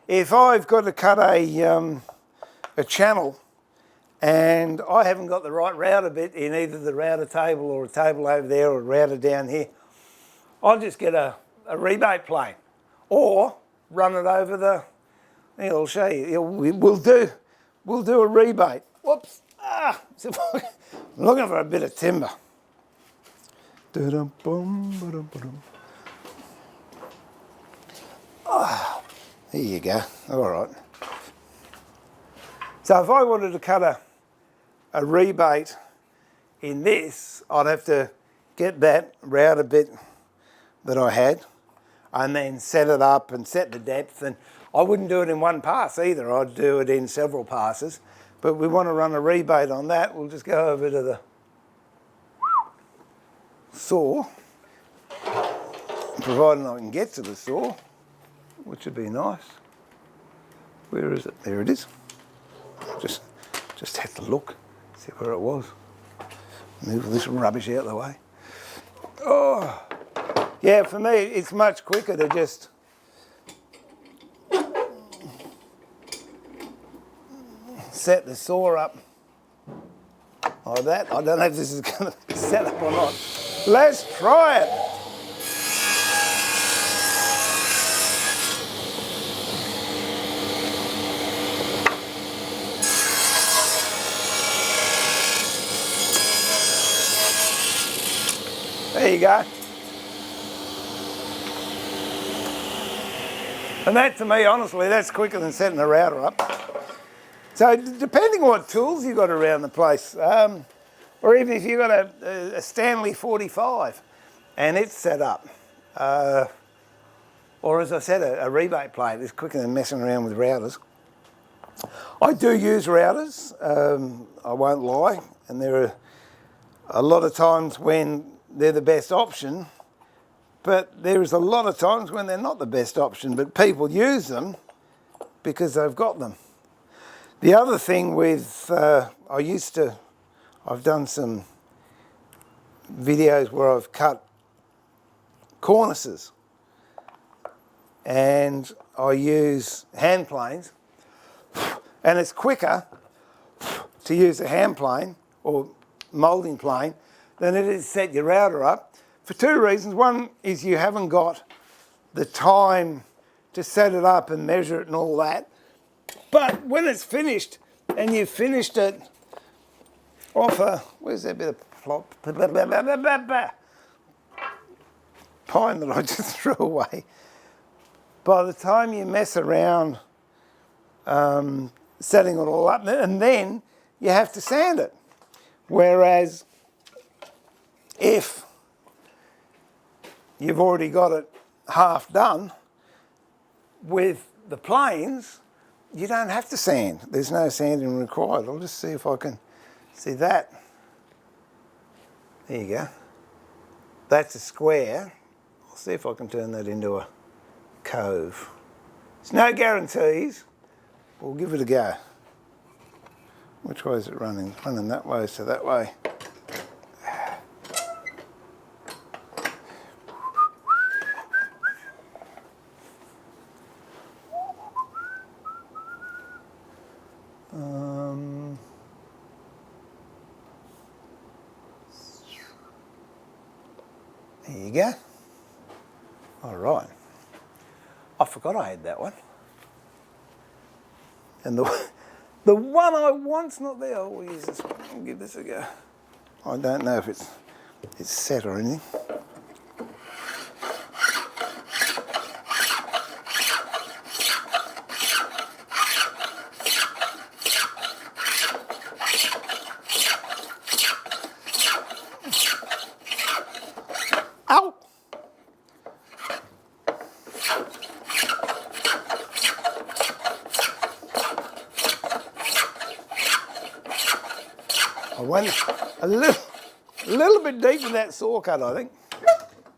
If I've got to cut a channel and I haven't got the right router bit in either the router table or a table over there or a router down here, I'll just get a rebate plane or run it over the, I'll show you, we'll do a rebate. Whoops, so I'm looking for a bit of timber. Oh, there you go, all right. So if I wanted to cut a rebate in this, I'd have to get that router bit that I had and then set it up and set the depth, and I wouldn't do it in one pass either, I'd do it in several passes. But we want to run a rebate on that, we'll just go over to the saw, providing I can get to the saw, which would be nice. Where is it? There it is. Just had to look, see where it was. Move this rubbish out of the way. Oh, yeah, for me it's much quicker to just set the saw up like that. I don't know if this is going to be set up or not. Let's try it. There you go. And that, to me, honestly, that's quicker than setting a router up. So depending on what tools you've got around the place, or even if you've got a Stanley 45 and it's set up, or as I said, a rebate plate is quicker than messing around with routers. I do use routers, I won't lie, and there are a lot of times when they're the best option, but there is a lot of times when they're not the best option, but people use them because they've got them. The other thing with, I've done some videos where I've cut cornices and I use hand planes, and it's quicker to use a hand plane or moulding plane than it is to set your router up, for two reasons. One is you haven't got the time to set it up and measure it and all that. But when it's finished, and you've finished it off a, where's that bit of pine that I just threw away? By the time you mess around setting it all up, and then you have to sand it. Whereas if you've already got it half done with the planes, you don't have to sand. There's no sanding required. I'll just see if I can see that. There you go. That's a square. I'll see if I can turn that into a cove. There's no guarantees. We'll give it a go. Which way is it running? It's running that way, so that way. There you go. All right. I forgot I had that one. And the one I want's not there. I'll use this one. I'll give this a go. I don't know if it's set or anything. Ow! I went a little bit deep with that saw cut, I think.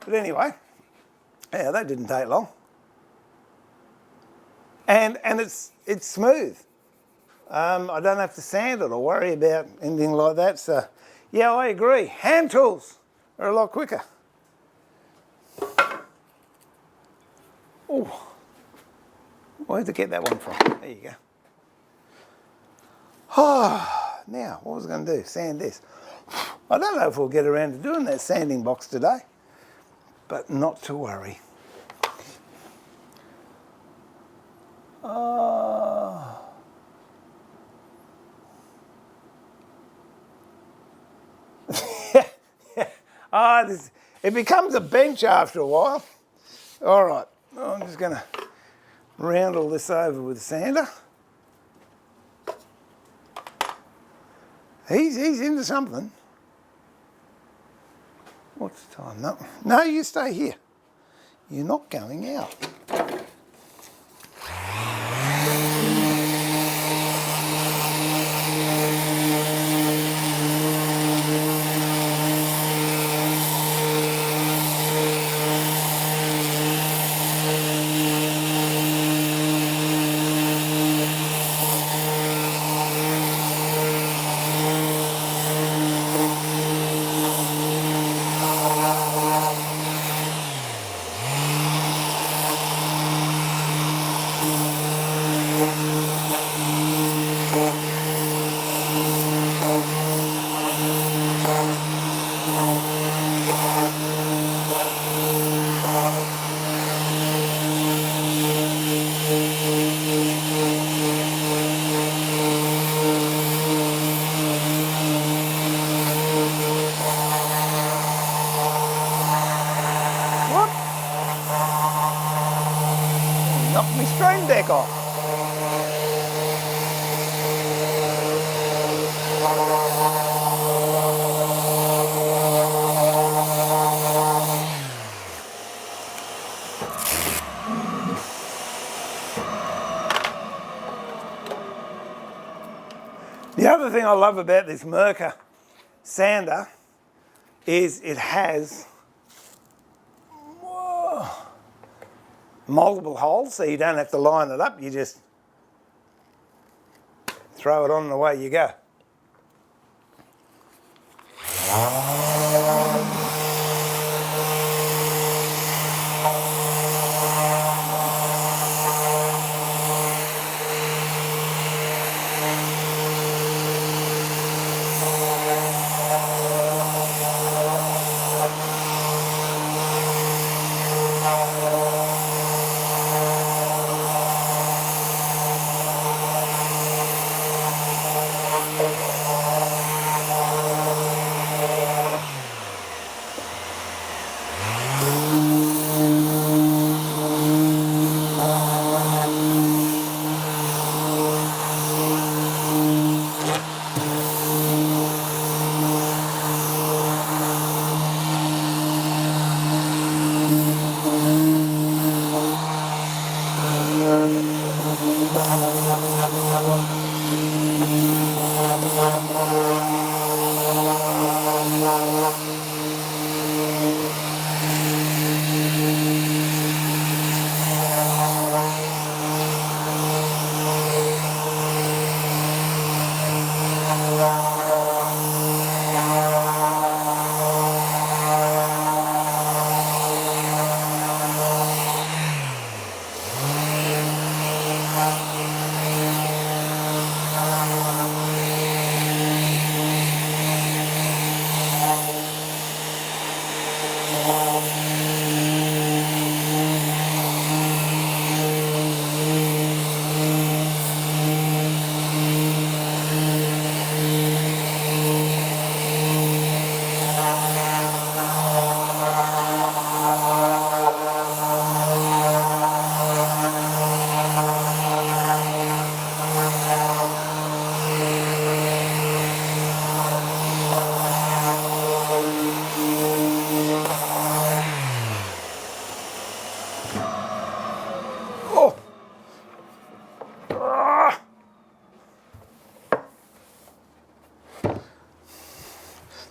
But anyway, yeah, that didn't take long. And it's smooth. I don't have to sand it or worry about anything like that. So, yeah, I agree. Hand tools are a lot quicker. Oh, where'd I get that one from? There you go. Oh, now, what was I going to do? Sand this. I don't know if we'll get around to doing that sanding box today, but not to worry. Oh. It becomes a bench after a while. All right, I'm just going to round all this over with a sander. He's into something. What's the time? No, you stay here. You're not going out. Knocked my stream deck off. The other thing I love about this Merca sander is it has multiple holes, so you don't have to line it up, you just throw it on and away you go.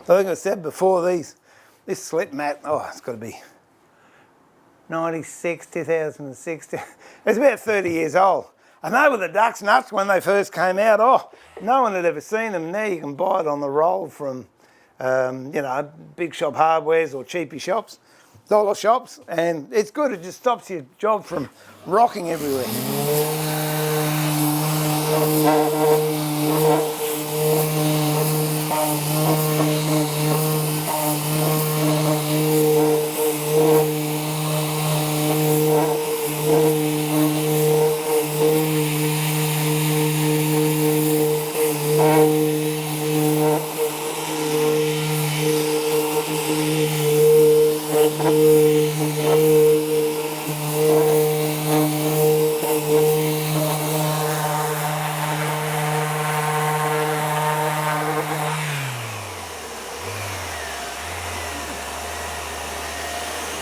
I think I said before, this slip mat, it's got to be 96, 2006. It's about 30 years old. And they were the duck's nuts when they first came out. No one had ever seen them. Now you can buy it on the roll from, big shop hardwares or cheapy shops, dollar shops. And it's good. It just stops your job from rocking everywhere.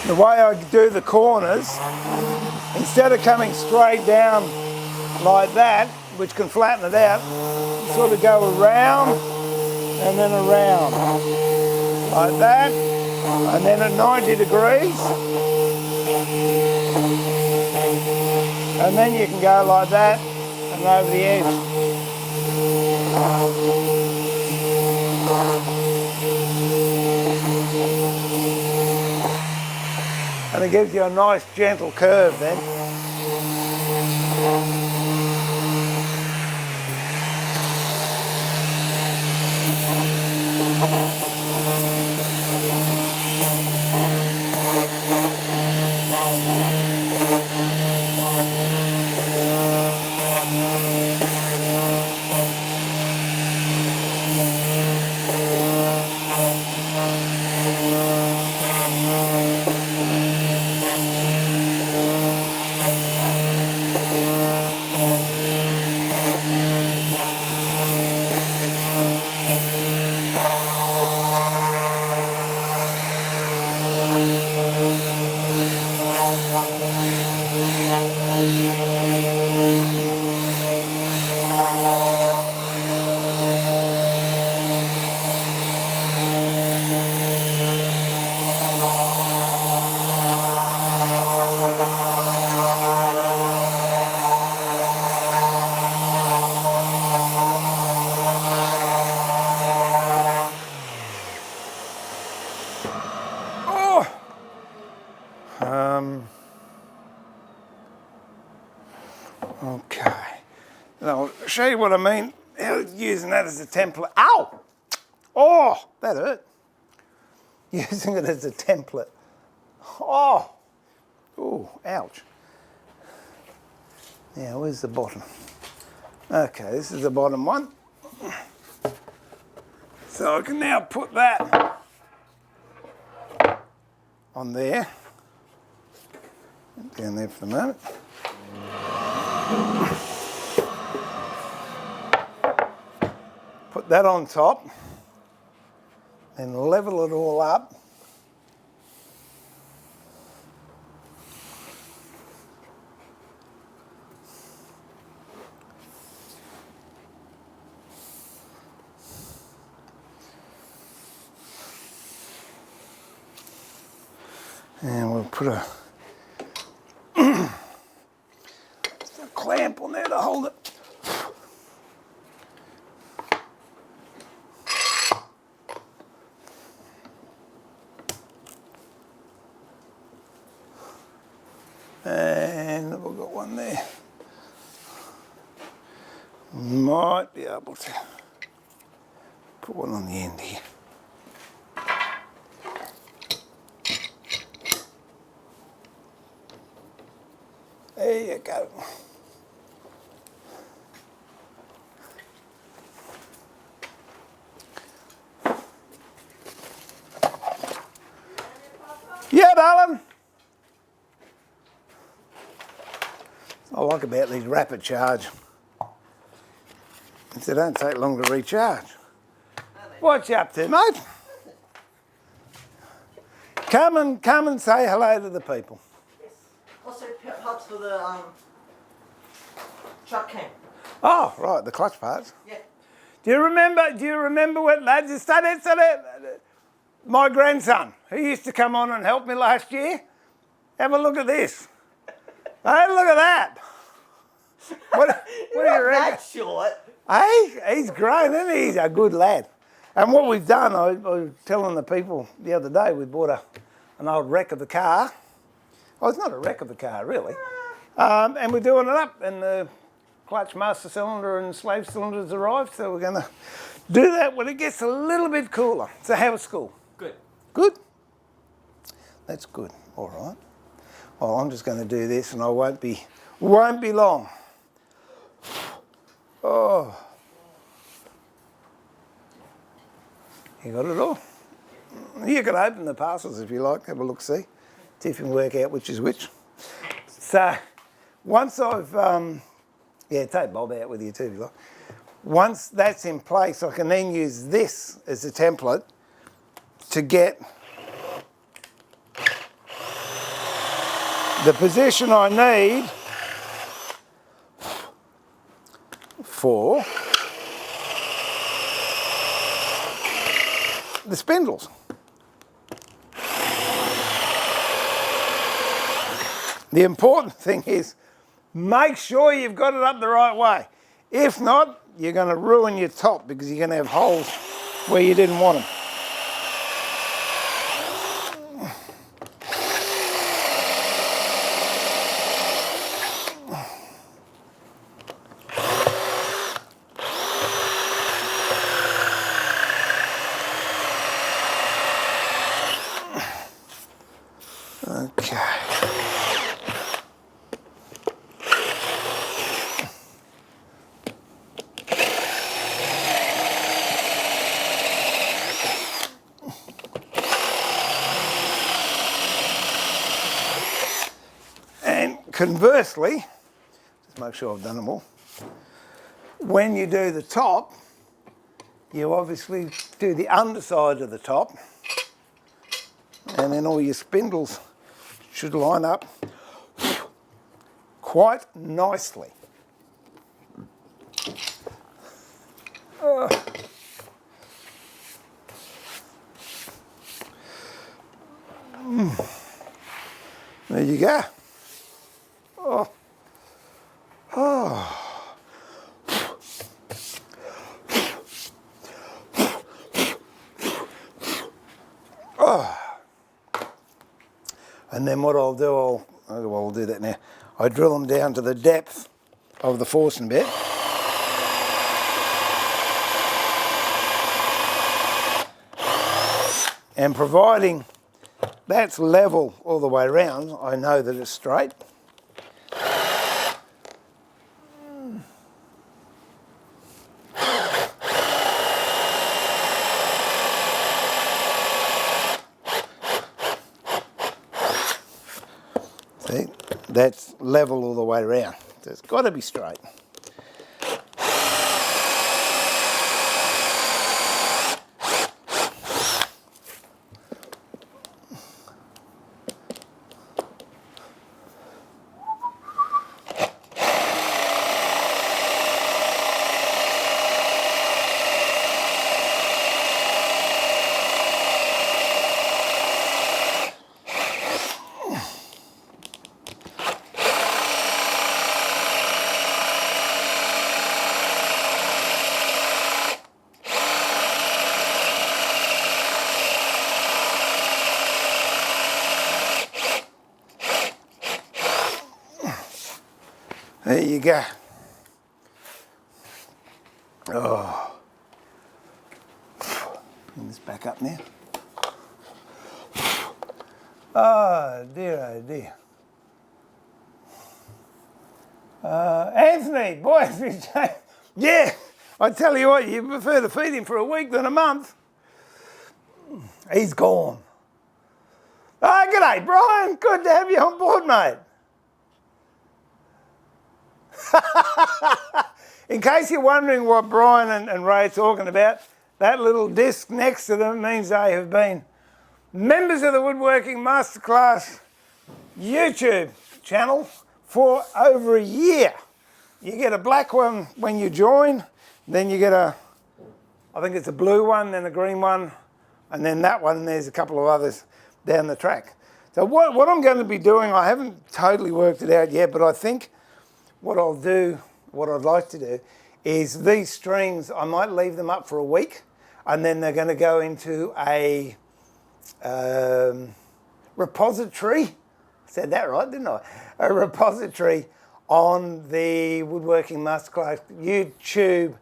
The way I do the corners, instead of coming straight down like that, which can flatten it out, you sort of go around and then around, like that, and then at 90 degrees, and then you can go like that and over the edge. And it gives you a nice gentle curve then. Okay, and I'll show you what I mean, using that as a template. Ow! Oh, that hurt. Using it as a template. Oh, ouch. Now, where's the bottom? Okay, this is the bottom one. So I can now put that on there. Down there for the moment. Put that on top and level it all up. And we'll put a clamp on there to hold it. And we've got one there. Might be able to put one on the end here. There you go. Yeah, darling. I like about these rapid charge. They don't take long to recharge. What you up to, mate? Come and say hello to the people. Yes. Also parts for the truck cam. Oh, right, the clutch parts. Yeah. Do you remember what lads studied? My grandson, who used to come on and help me last year. Have a look at this. Hey, look at that. What do you reckon? That short. Hey, he's grown, isn't he? He's a good lad. And what we've done, I was telling the people the other day, we bought an old wreck of the car. Oh, it's not a wreck of the car, really. And we're doing it up, and the clutch master cylinder and slave cylinders arrived, so we're going to do that when it gets a little bit cooler. So how was school? Good. Good? That's good. All right. Well, I'm just going to do this, and I won't be long. Oh. You got it all? You can open the parcels if you like, have a look, see if you can work out which is which. So once I've, take Bob out with you too if you like. Once that's in place, I can then use this as a template to get the position I need for the spindles. The important thing is make sure you've got it up the right way. If not, you're going to ruin your top because you're going to have holes where you didn't want them. Okay. And conversely, just make sure I've done them all. When you do the top, you obviously do the underside of the top, and then all your spindles should line up quite nicely. There you go. Oh. Oh. Oh. And then what I'll do, I'll do that now. I drill them down to the depth of the forcing bit. And providing that's level all the way around, I know that it's straight. See, that's level all the way around. So it's got to be straight. There you go. Oh. Bring this back up now. Oh dear. Anthony, boy, yeah, I tell you what, you prefer to feed him for a week than a month. He's gone. Oh, g'day, Brian. Good to have you on board, mate. In case you're wondering what Brian and Ray are talking about, that little disc next to them means they have been members of the Woodworking Masterclass YouTube channel for over a year. You get a black one when you join, then you get I think it's a blue one, then a green one, and then that one, and there's a couple of others down the track. So what I'm going to be doing, I haven't totally worked it out yet, but I think what I'd like to do is these strings, I might leave them up for a week, and then they're going to go into a repository. I said that right, didn't I? A repository on the Woodworking Masterclass YouTube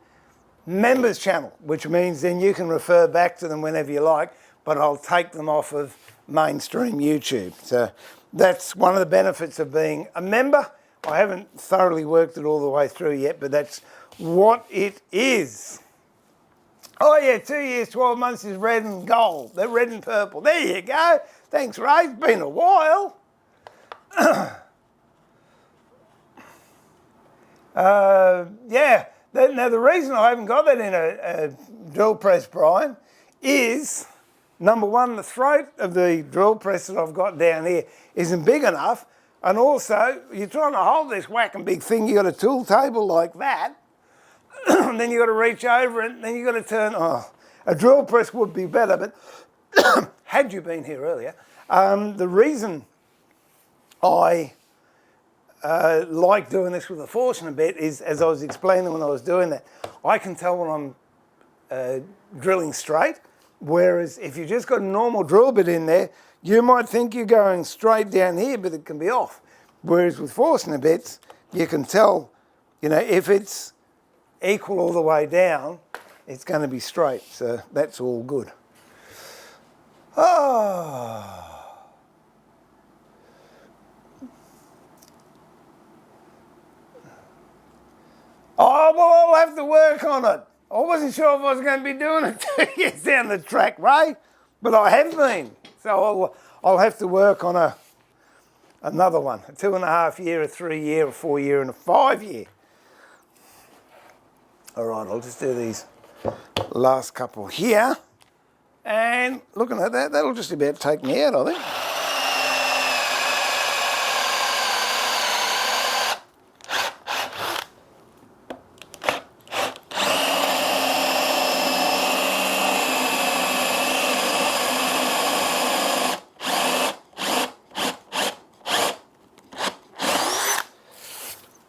members channel, which means then you can refer back to them whenever you like, but I'll take them off of mainstream YouTube. So that's one of the benefits of being a member. I haven't thoroughly worked it all the way through yet, but that's what it is. Oh yeah, 2 years, 12 months is red and gold. They're red and purple. There you go. Thanks, Ray. It's been a while. Yeah. Now the reason I haven't got that in a drill press, Brian, is number one, the throat of the drill press that I've got down here isn't big enough. And also, you're trying to hold this whacking big thing, you got a tool table like that, and then you got to reach over it, and then you got to turn, a drill press would be better, but had you been here earlier, the reason I like doing this with a forcing a bit is, as I was explaining when I was doing that, I can tell when I'm drilling straight, whereas if you just got a normal drill bit in there, you might think you're going straight down here, but it can be off. Whereas with forcing bits, you can tell, if it's equal all the way down, it's going to be straight. So that's all good. Oh, well, I'll have to work on it. I wasn't sure if I was going to be doing it 2 years down the track, Ray, but I have been. So I'll have to work on another one, a 2.5 year, a 3 year, a 4 year, and a 5 year. All right, I'll just do these last couple here. And looking at that, that'll just about take me out, I think.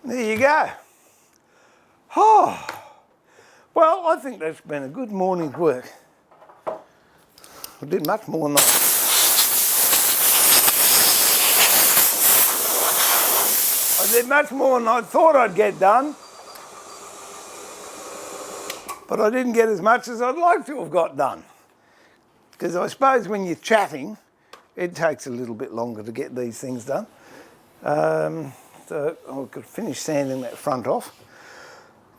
There you go. Oh, well, I think that's been a good morning's work. I did much more than I thought I'd get done, but I didn't get as much as I'd like to have got done. Because I suppose when you're chatting, it takes a little bit longer to get these things done. So I could finish sanding that front off,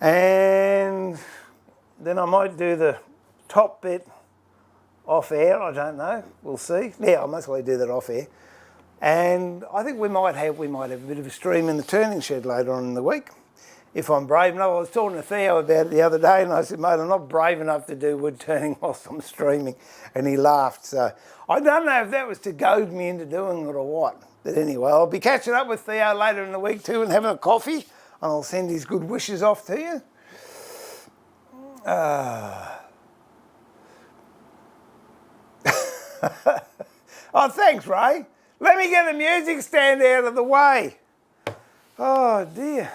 and then I might do the top bit off air. I don't know. We'll see. Yeah, I'll most likely do that off air. And I think we might have a bit of a stream in the turning shed later on in the week, if I'm brave enough. I was talking to Theo about it the other day, and I said, mate, I'm not brave enough to do wood turning whilst I'm streaming. And he laughed. So I don't know if that was to goad me into doing it or what. But anyway, I'll be catching up with Theo later in the week too and having a coffee, and I'll send his good wishes off to you. Oh, thanks, Ray. Let me get the music stand out of the way. Oh, dear.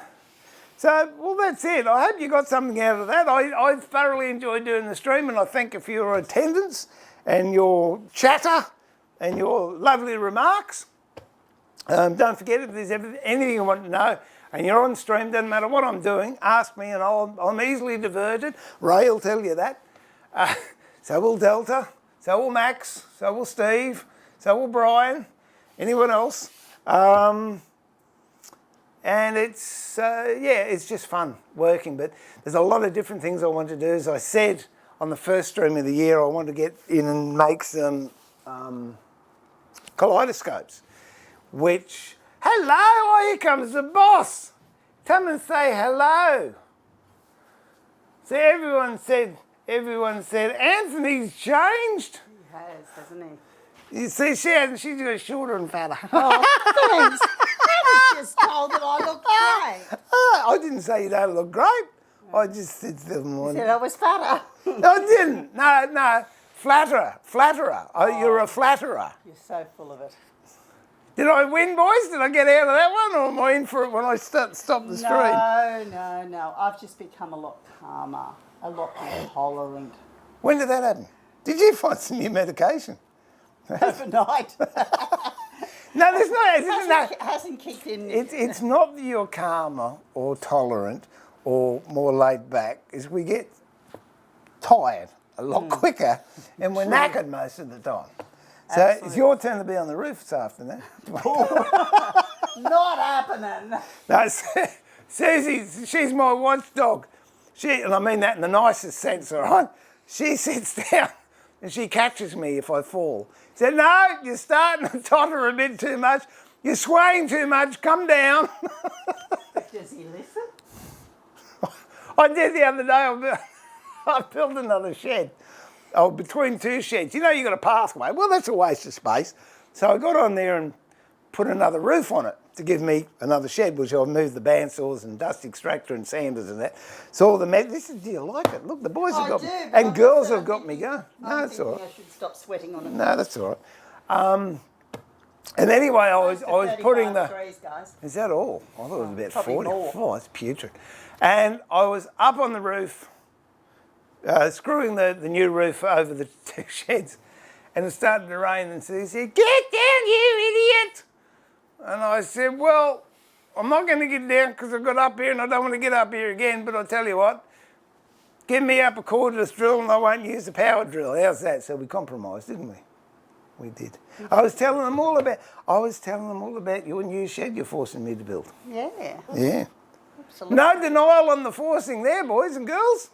So, well, that's it. I hope you got something out of that. I thoroughly enjoyed doing the stream, and I thank you for your attendance and your chatter and your lovely remarks. Don't forget, if there's anything you want to know and you're on stream, doesn't matter what I'm doing, ask me and I'm easily diverted. Ray will tell you that. So will Delta, so will Max, so will Steve, so will Brian, anyone else. And it's, it's just fun working, but there's a lot of different things I want to do. As I said on the first stream of the year, I want to get in and make some kaleidoscopes. Which, hello, oh, here comes the boss. Come and say hello. So everyone said, Anthony's changed. He has, hasn't he? You see, she hasn't, she's got shorter and fatter. Oh, thanks. I was just told that I look great. I didn't say you don't look great. I just said to them. You said I was fatter. No, I didn't. No. Flatterer. Oh, you're a flatterer. You're so full of it. Did I win, boys? Did I get out of that one, or am I in for it when I stop the stream? No. I've just become a lot calmer, a lot more tolerant. When did that happen? Did you find some new medication? Overnight. No, there's not. It hasn't kicked in. It's not that you're calmer or tolerant or more laid back. Is we get tired a lot quicker, and we're knackered most of the time. So absolutely. It's your turn to be on the roof this afternoon. Not happening. No, Susie, she's my watchdog. And I mean that in the nicest sense, all right? She sits down and she catches me if I fall. She said, no, you're starting to totter a bit too much. You're swaying too much. Come down. Does he listen? I did the other day. I built another shed. Between two sheds. You know, you've got a pathway. Well, that's a waste of space. So I got on there and put another roof on it to give me another shed, which I've moved the bandsaws and dust extractor and sanders and that. So all the do you like it? Look, the boys have got me, and girls have got me going. No, that's all right. I should stop sweating on it. No, that's all right. And anyway, I was putting the... degrees, guys. Is that all? I thought it was about Probably 40. more. Oh, that's putrid. And I was up on the roof, screwing the new roof over the two sheds, and it started to rain, and so he said, "Get down, you idiot!" And I said, "Well, I'm not going to get down because I got up here and I don't want to get up here again, but I'll tell you what, give me up a cordless drill and I won't use the power drill." How's that? So we compromised, didn't we? We did. I was telling them all about your new shed you're forcing me to build. Yeah. Yeah. Absolutely. No denial on the forcing there, boys and girls.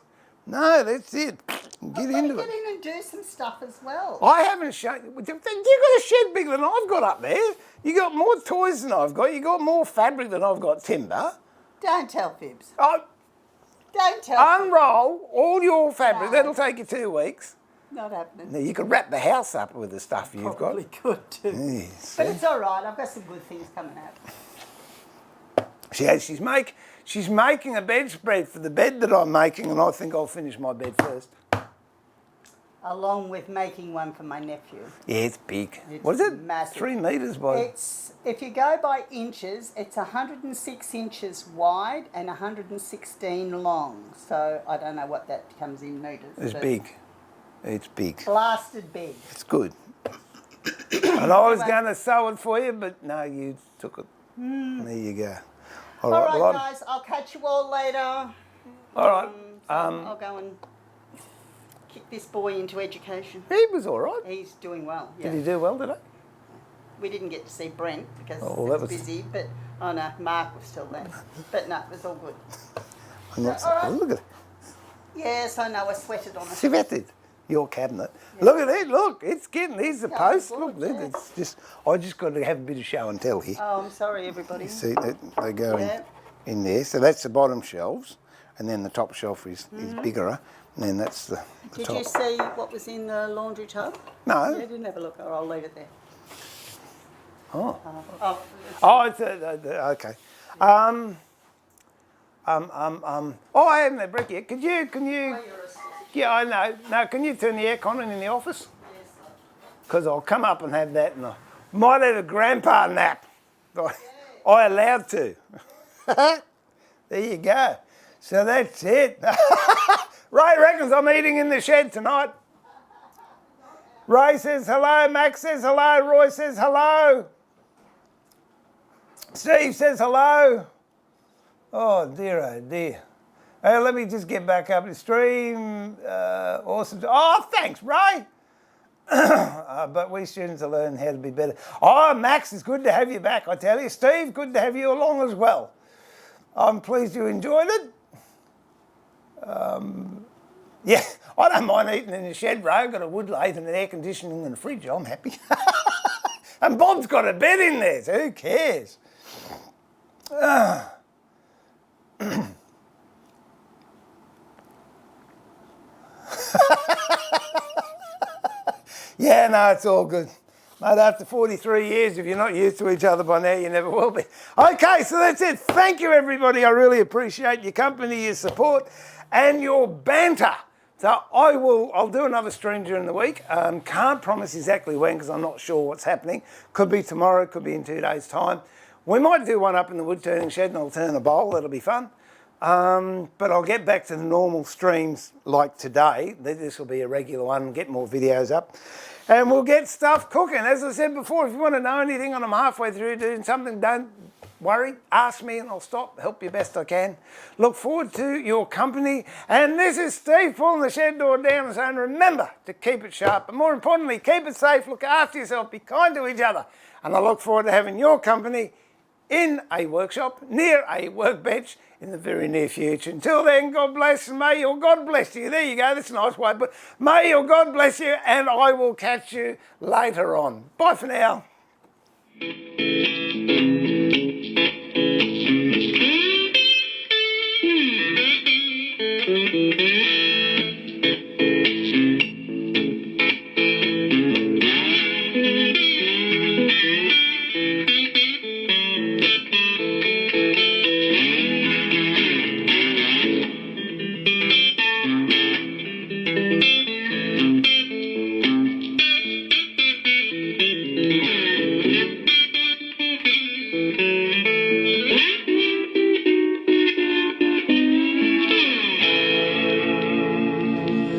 No, that's it. Get into it. Get in and do some stuff as well. I haven't shown you. You've got a shed bigger than I've got up there. You got more toys than I've got. You got more fabric than I've got timber. Don't tell fibs. I Don't tell fibs. unroll all your fabric. No. That'll take you 2 weeks. Not happening. Now, you could wrap the house up with the stuff you've got. Probably could too. Yes. But it's all right. I've got some good things coming out. She's making a bedspread for the bed that I'm making, and I think I'll finish my bed first. Along with making one for my nephew. Yeah, it's big. It's What is it? massive. 3 metres by... It's, if you go by inches, it's 106 inches wide and 116 long. So I don't know what that comes in metres. It's but big. It's big. Blasted big. It's good. And I was going to sew it for you, but no, you took it. There you go. All right, guys. I'll catch you all later. All right. I'll go and kick this boy into education. He was all right. He's doing well. Yeah. Did he do well today? We didn't get to see Brent because Oh, that it's was- busy, but oh no, Mark was still there. But no, it was all good. I'm not all right. Look at it. Yes, I know. I sweated on it. See that? Your cabinet. Look at it. Look, it's getting. Here's the Yeah, post. good, Look, yeah. it's just. I just got to have a bit of show and tell here. Oh, I'm sorry, everybody. See, they go Yeah. in there. So that's the bottom shelves, and then the top shelf is bigger, and then that's the Did top. you see what was in the laundry tub? No. Yeah, didn't have a look. Oh, I'll leave it there. Oh. Oh, Oh, it's okay. Oh, I haven't had break yet. Can you? you're asleep. Yeah, I know. No, can you turn the aircon on in the office? Yes. Because I'll come up and have that, and I might have a grandpa nap. I allowed to. There you go. So that's it. Ray reckons I'm eating in the shed tonight. Ray says hello. Max says hello. Roy says hello. Steve says hello. Oh dear, oh dear. Hey, let me just get back up to stream. Awesome. Oh, thanks, Ray. But we students are learning how to be better. Oh, Max, it's good to have you back, I tell you. Steve, good to have you along as well. I'm pleased you enjoyed it. Yeah, I don't mind eating in the shed, Ray. I've got a wood lathe and an air conditioning and a fridge. I'm happy. And Bob's got a bed in there, so who cares? Yeah, no, it's all good. Mate, after 43 years, if you're not used to each other by now, you never will be. Okay, so that's it. Thank you, everybody. I really appreciate your company, your support, and your banter. So I'll do another stream during the week. Can't promise exactly when because I'm not sure what's happening. Could be tomorrow, could be in 2 days' time. We might do one up in the woodturning shed and I'll turn a bowl. That'll be fun. But I'll get back to the normal streams like today. This will be a regular one, get more videos up. And we'll get stuff cooking. As I said before, if you want to know anything and I'm halfway through doing something, don't worry. Ask me and I'll stop, help you best I can. Look forward to your company. And this is Steve pulling the shed door down and saying, remember to keep it sharp. But more importantly, keep it safe, look after yourself, be kind to each other. And I look forward to having your company in a workshop, near a workbench in the very near future. Until then, God bless and may your God bless you. There you go, that's a nice way, but may your God bless you and I will catch you later on. Bye for now.